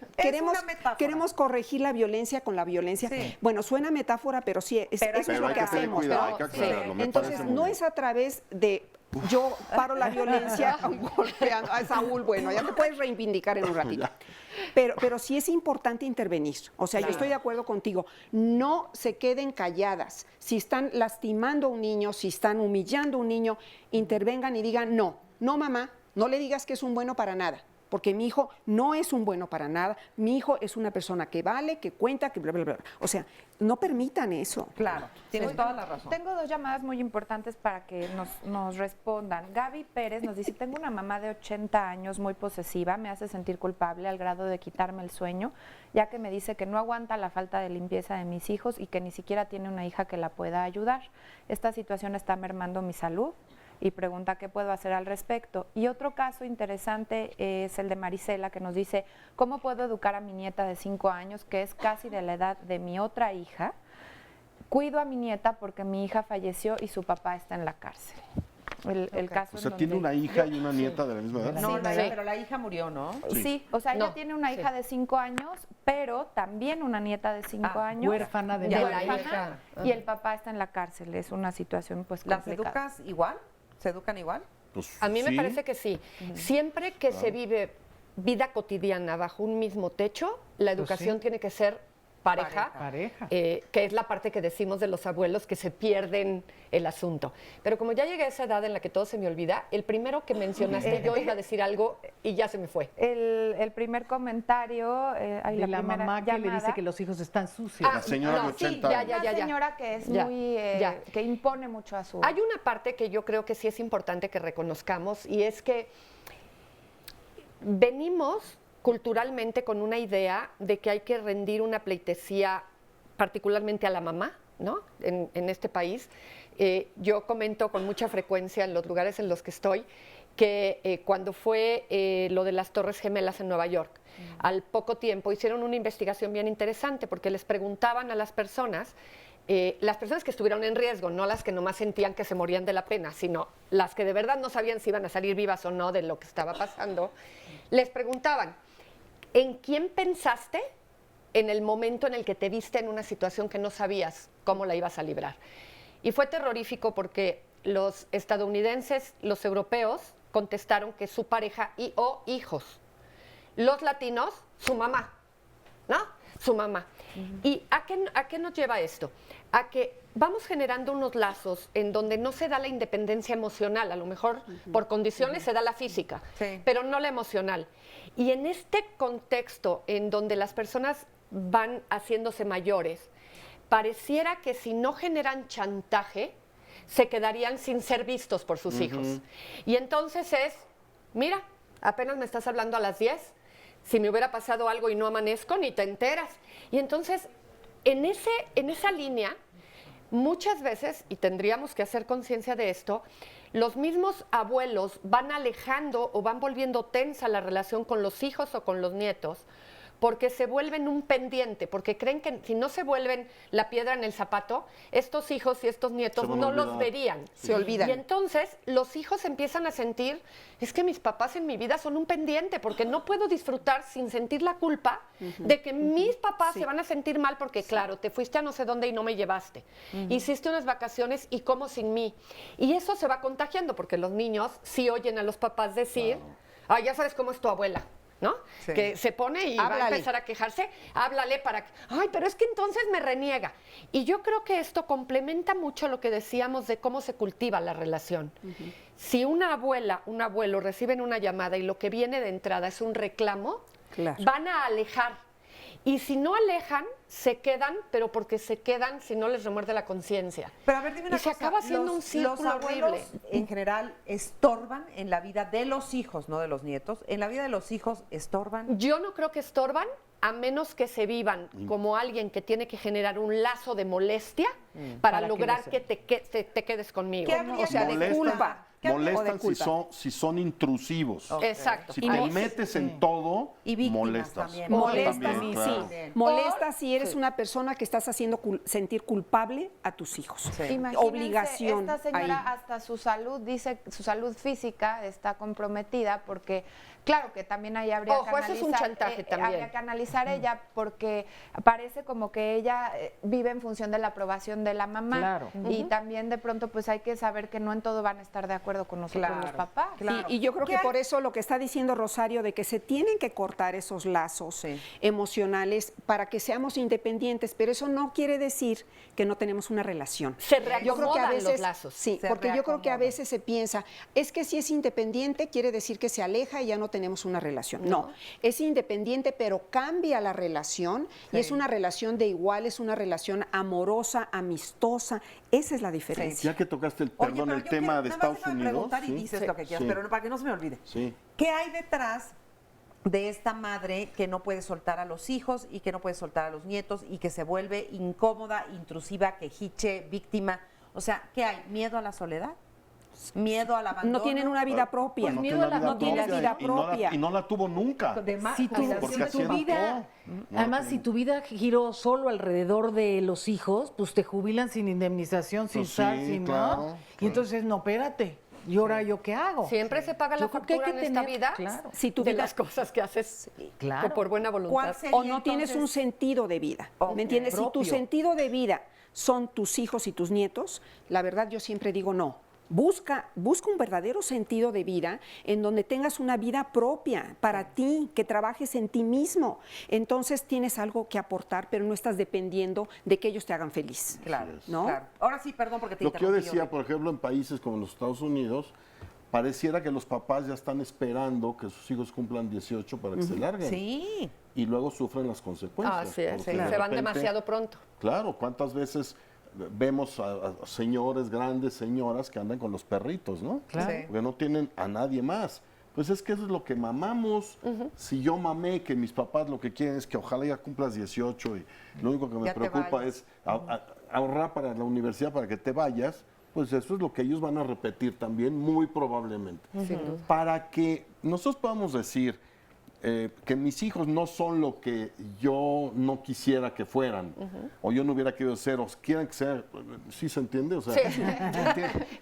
queremos corregir la violencia con la violencia. Sí. Bueno, suena metáfora, pero sí, eso es lo que hacemos. Hay que aclararlo, me Entonces, parece muy no bien. es a través de yo paro la violencia golpeando a Saúl, bueno, ya te puedes reivindicar en un ratito. Pero sí es importante intervenir. O sea, yo estoy de acuerdo contigo. No se queden calladas. Si están lastimando a un niño, si están humillando a un niño, intervengan y digan, no, mamá, no le digas que es un bueno para nada. Porque mi hijo no es un bueno para nada, mi hijo es una persona que vale, que cuenta, que bla, bla, bla. O sea, no permitan eso. Claro, tienes toda la razón. Tengo 2 llamadas muy importantes para que nos respondan. Gaby Pérez nos dice, tengo una mamá de 80 años muy posesiva, me hace sentir culpable al grado de quitarme el sueño, ya que me dice que no aguanta la falta de limpieza de mis hijos y que ni siquiera tiene una hija que la pueda ayudar. Esta situación está mermando mi salud. Y pregunta qué puedo hacer al respecto. Y otro caso interesante es el de Marisela, que nos dice, ¿cómo puedo educar a mi nieta de 5 años, que es casi de la edad de mi otra hija? Cuido a mi nieta porque mi hija falleció y su papá está en la cárcel. El caso O sea, en tiene donde- una hija y una nieta de la misma edad. No, pero la hija murió, ¿no? Sí, o sea, ella tiene una hija de 5 años, pero también una nieta de 5 años. huérfana de huérfana, la hija. Y el papá está en la cárcel. Es una situación pues ¿Las complicada. educas igual? ¿Se educan igual? A mí me parece que sí. Siempre que se vive vida cotidiana bajo un mismo techo, la educación tiene que ser pareja, que es la parte que decimos de los abuelos que se pierden el asunto. Pero como ya llegué a esa edad en la que todo se me olvida, el primero que mencionaste yo iba a decir algo y ya se me fue. El primer comentario, de la mamá que le dice que los hijos están sucios. La señora de 80 años. Una señora que es muy, que impone mucho a su... Hay una parte que yo creo que sí es importante que reconozcamos y es que venimos culturalmente con una idea de que hay que rendir una pleitesía particularmente a la mamá, ¿no? En este país. Yo comento con mucha frecuencia en los lugares en los que estoy que cuando fue lo de las Torres Gemelas en Nueva York, al poco tiempo hicieron una investigación bien interesante porque les preguntaban a las personas que estuvieron en riesgo, no las que nomás sentían que se morían de la pena, sino las que de verdad no sabían si iban a salir vivas o no de lo que estaba pasando, les preguntaban, ¿en quién pensaste en el momento en el que te viste en una situación que no sabías cómo la ibas a librar? Y fue terrorífico porque los estadounidenses, los europeos, contestaron que su pareja o hijos. Los latinos, su mamá, ¿no? Su mamá. ¿Y a qué nos lleva esto? A que vamos generando unos lazos en donde no se da la independencia emocional, a lo mejor por condiciones se da la física, pero no la emocional. Y en este contexto en donde las personas van haciéndose mayores, pareciera que si no generan chantaje, se quedarían sin ser vistos por sus hijos. Y entonces es, mira, apenas me estás hablando a las 10, si me hubiera pasado algo y no amanezco, ni te enteras. Y entonces, en esa línea, muchas veces, y tendríamos que hacer conciencia de esto, los mismos abuelos van alejando o van volviendo tensa la relación con los hijos o con los nietos, porque se vuelven un pendiente, porque creen que si no se vuelven la piedra en el zapato, estos hijos y estos nietos no los verían. Se olvidan. Y entonces los hijos empiezan a sentir, es que mis papás en mi vida son un pendiente, porque no puedo disfrutar sin sentir la culpa de que mis papás se van a sentir mal porque, claro, te fuiste a no sé dónde y no me llevaste. Hiciste unas vacaciones y como sin mí. Y eso se va contagiando, porque los niños sí oyen a los papás decir, ah, ya sabes cómo es tu abuela, ¿no? Sí. Que se pone y va a empezar a quejarse, háblale para que, ay, pero es que entonces me reniega. Y yo creo que esto complementa mucho lo que decíamos de cómo se cultiva la relación. Si una abuela, un abuelo reciben una llamada y lo que viene de entrada es un reclamo, van a alejar. Y si no alejan, se quedan, pero porque se quedan si no les remuerde la conciencia. Pero a ver, dime una y se cosa, acaba haciendo un círculo los abuelos, horrible. en general, estorban en la vida de los hijos, no de los nietos. En la vida de los hijos, ¿estorban? Yo no creo que estorban, a menos que se vivan como alguien que tiene que generar un lazo de molestia para lograr que te quedes conmigo. ¿Qué habría O sea, de molesta? culpa. molestan si son intrusivos. Exacto. Si te metes en todo, molestas. Molesta, También, sí. claro. Molesta si eres una persona que estás haciendo sentir culpable a tus hijos. Imagínense, Obligación. Esta señora ahí. hasta su salud, dice, su salud física está comprometida porque, claro que también ahí habría que Ojo, analizar. eso es un chantaje también. Habría que analizar ella porque parece como que ella vive en función de la aprobación de la mamá. Claro. Y también de pronto pues hay que saber que no en todo van a estar de acuerdo con nosotros los papás. Y yo creo que por eso lo que está diciendo Rosario de que se tienen que cortar esos lazos emocionales para que seamos independientes, pero eso no quiere decir que no tenemos una relación. Se Yo creo que a reacomodan veces, los lazos. Sí, Se porque yo creo que a reacomodan. veces se piensa, es que si es independiente quiere decir que se aleja y ya no tenemos una relación. No, es independiente, pero cambia la relación y es una relación de igual, es una relación amorosa, amistosa. Esa es la diferencia. Ya que tocaste el Oye, pero el yo tema quiero- de nada más Estados déjame Unidos. preguntar y dices lo que quieras, pero para que no se me olvide. Sí. ¿Qué hay detrás de esta madre que no puede soltar a los hijos y que no puede soltar a los nietos y que se vuelve incómoda, intrusiva, quejiche, víctima? O sea, ¿qué hay? ¿Miedo a la soledad? ¿Miedo al abandono? No tienen una vida propia. No no tienes vida propia. Y no la tuvo nunca. Si tu vida, además, si tu vida giró solo alrededor de los hijos, pues te jubilan sin indemnización, sin Pues sí, sal, sin claro, nada. Y entonces, no, espérate. ¿Y ahora yo qué hago? Siempre se paga la Yo creo que hay factura que en esta tener- vida claro. Si tu de vida- las cosas que haces Claro. por buena voluntad. O no tienes un sentido de vida. ¿Me entiendes? Si tu Propio. sentido de vida son tus hijos y tus nietos, la verdad yo siempre digo no. Busca un verdadero sentido de vida en donde tengas una vida propia para ti, que trabajes en ti mismo. Entonces tienes algo que aportar, pero no estás dependiendo de que ellos te hagan feliz. Claro, ¿no? claro. Ahora sí, perdón porque te Lo que yo interrumpí. decía, por ejemplo, en países como los Estados Unidos, pareciera que los papás ya están esperando que sus hijos cumplan 18 para que se larguen. Sí. Y luego sufren las consecuencias. Así es, porque sí, de se van repente- demasiado pronto. Claro, ¿cuántas veces vemos a señores, grandes señoras que andan con los perritos, ¿no? Claro. Sí. Porque no tienen a nadie más. Pues es que eso es lo que mamamos. Si yo mamé que mis papás lo que quieren es que ojalá ya cumplas 18 y lo único que me Ya te preocupa vayas. es ahorrar para la universidad para que te vayas, pues eso es lo que ellos van a repetir también muy probablemente. Sin duda. Para que nosotros podamos decir que mis hijos no son lo que yo no quisiera que fueran, o yo no hubiera querido ser, o quieran que sean, ¿sí se entiende? O sea, Sí.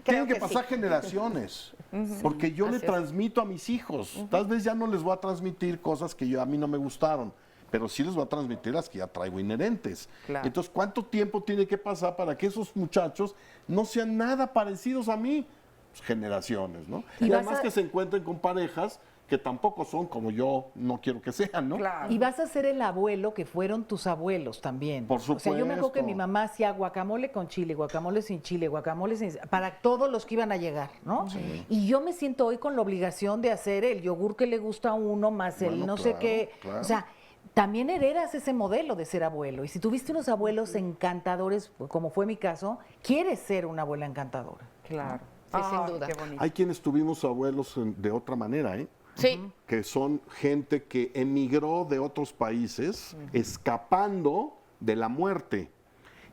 tienen que que pasar sí. generaciones, Ujú. porque yo le Así es. transmito a mis hijos. Tal vez ya no les voy a transmitir cosas que a mí no me gustaron, pero sí les voy a transmitir las que ya traigo inherentes. Claro. Entonces, ¿cuánto tiempo tiene que pasar para que esos muchachos no sean nada parecidos a mí? Pues, generaciones, ¿no? Y Y vas además a- que se encuentren con parejas que tampoco son como yo no quiero que sean, ¿no? Y vas a ser el abuelo que fueron tus abuelos también. Por O sea, yo me acuerdo que supuesto. mi mamá hacía guacamole con chile, guacamole sin chile, guacamole sin... para todos los que iban a llegar, ¿no? Sí. Y yo me siento hoy con la obligación de hacer el yogur que le gusta a uno, más el Bueno, no sé claro, qué. claro. O sea, también heredas ese modelo de ser abuelo. Y si tuviste unos abuelos encantadores, como fue mi caso, quieres ser una abuela encantadora. Claro. Sí, sin duda. Hay quienes tuvimos abuelos de otra manera, ¿eh? Sí. Que son gente que emigró de otros países escapando de la muerte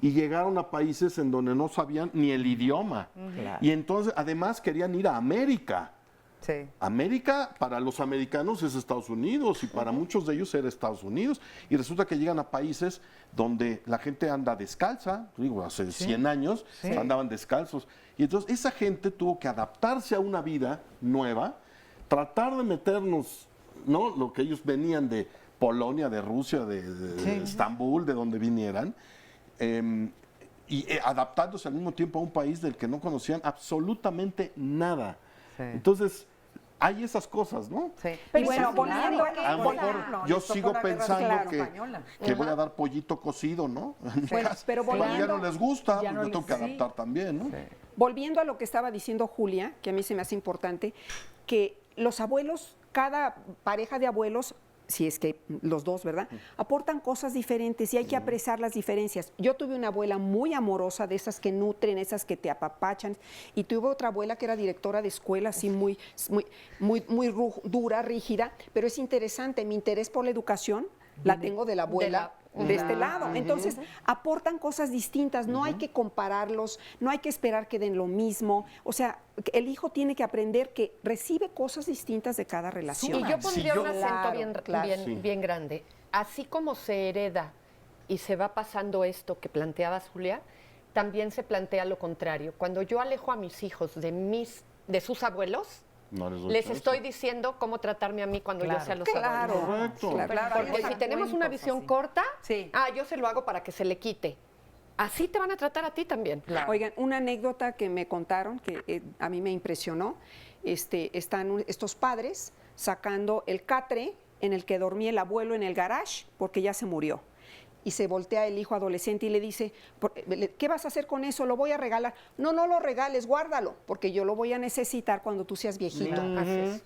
y llegaron a países en donde no sabían ni el idioma. Claro. Y entonces además querían ir a América. Sí. América para los americanos es Estados Unidos y para muchos de ellos era Estados Unidos. Y resulta que llegan a países donde la gente anda descalza, digo, hace 100 años Sí. andaban descalzos. Y entonces esa gente tuvo que adaptarse a una vida nueva, tratar de meternos, ¿no? Lo que ellos venían de Polonia, de Rusia, de Estambul, de donde vinieran, adaptándose al mismo tiempo a un país del que no conocían absolutamente nada. Entonces, hay esas cosas, ¿no? Sí. Pero bueno, volviendo A lo mejor yo sigo pensando que voy a dar pollito cocido, ¿no? En mi Bueno, casa. pero Cuando ya volviendo- no les gusta, ya pues no yo tengo les- que sí. adaptar también, ¿no? Volviendo a lo que estaba diciendo Julia, que a mí se me hace importante, que los abuelos, cada pareja de abuelos, si es que los dos, ¿verdad? Aportan cosas diferentes y hay que apreciar las diferencias. Yo tuve una abuela muy amorosa, de esas que nutren, esas que te apapachan, y tuve otra abuela que era directora de escuela, así muy dura, rígida, pero es interesante, mi interés por la educación la tengo de la abuela de este lado. Entonces, aportan cosas distintas, no hay que compararlos, no hay que esperar que den lo mismo. O sea, el hijo tiene que aprender que recibe cosas distintas de cada relación. Y yo pondría un acento Claro. bien grande. Así como se hereda y se va pasando esto que planteabas, Julia, también se plantea lo contrario. Cuando yo alejo a mis hijos de sus abuelos, No les doy les chance. estoy diciendo cómo tratarme a mí cuando yo sea los abuelos. Correcto. Porque si tenemos una visión corta, yo se lo hago para que se le quite. Así te van a tratar a ti también. Oigan, una anécdota que me contaron que a mí me impresionó. Están estos padres sacando el catre en el que dormía el abuelo en el garage porque ya se murió. Y se voltea el hijo adolescente y le dice, ¿qué vas a hacer con eso? Lo voy a regalar. No, no lo regales, guárdalo, porque yo lo voy a necesitar cuando tú seas viejito.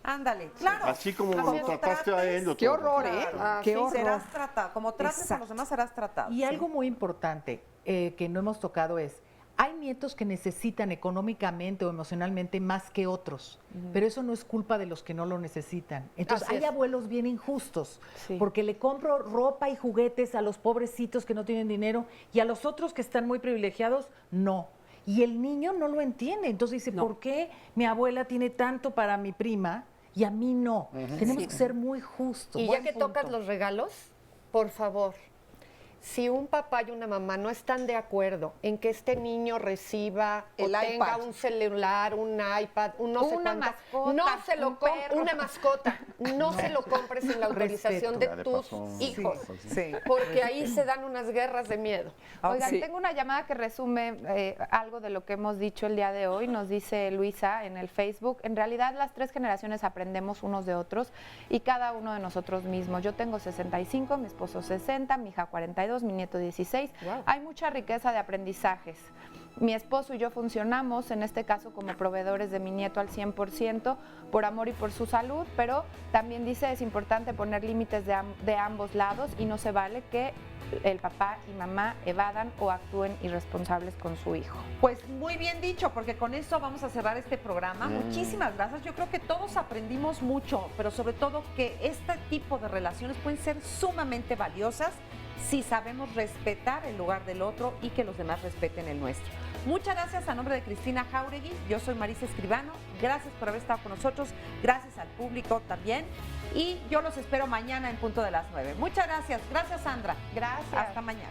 Ándale, claro. Así como lo trataste a él. Qué horror, ¿eh? Qué horror. Serás tratado. Como trates a los demás, serás tratado. Y algo muy importante que no hemos tocado es, hay nietos que necesitan económicamente o emocionalmente más que otros, pero eso no es culpa de los que no lo necesitan. Entonces Así hay es. abuelos bien injustos, porque le compro ropa y juguetes a los pobrecitos que no tienen dinero y a los otros que están muy privilegiados, no. Y el niño no lo entiende. Entonces dice, ¿por qué mi abuela tiene tanto para mi prima y a mí no? Tenemos que ser muy justos. Y ya Buen que punto. tocas los regalos, por favor, si un papá y una mamá no están de acuerdo en que este niño reciba El o tenga iPad. un celular, un iPad, un no sé Una cuánto, mascota, no se lo un com- perro. una mascota, no se lo compres sin la autorización de tus hijos, porque ahí se dan unas guerras de miedo. Oigan, tengo una llamada que resume algo de lo que hemos dicho el día de hoy. Nos dice Luisa en el Facebook, en realidad las 3 generaciones aprendemos unos de otros y cada uno de nosotros mismos. Yo tengo 65, mi esposo 60, mi hija 42, mi nieto 16. Hay mucha riqueza de aprendizajes. Mi esposo y yo funcionamos, en este caso como proveedores de mi nieto al 100%, por amor y por su salud, pero también dice es importante poner límites de ambos lados y no se vale que el papá y mamá evadan o actúen irresponsables con su hijo. Pues muy bien dicho, porque con esto vamos a cerrar este programa. Muchísimas gracias. Yo creo que todos aprendimos mucho, pero sobre todo que este tipo de relaciones pueden ser sumamente valiosas si sabemos respetar el lugar del otro y que los demás respeten el nuestro. Muchas gracias a nombre de Cristina Jáuregui. Yo soy Marisa Escribano. Gracias por haber estado con nosotros. Gracias al público también. Y yo los espero mañana en punto de las 9. Muchas gracias. Gracias, Sandra. Gracias. Hasta mañana.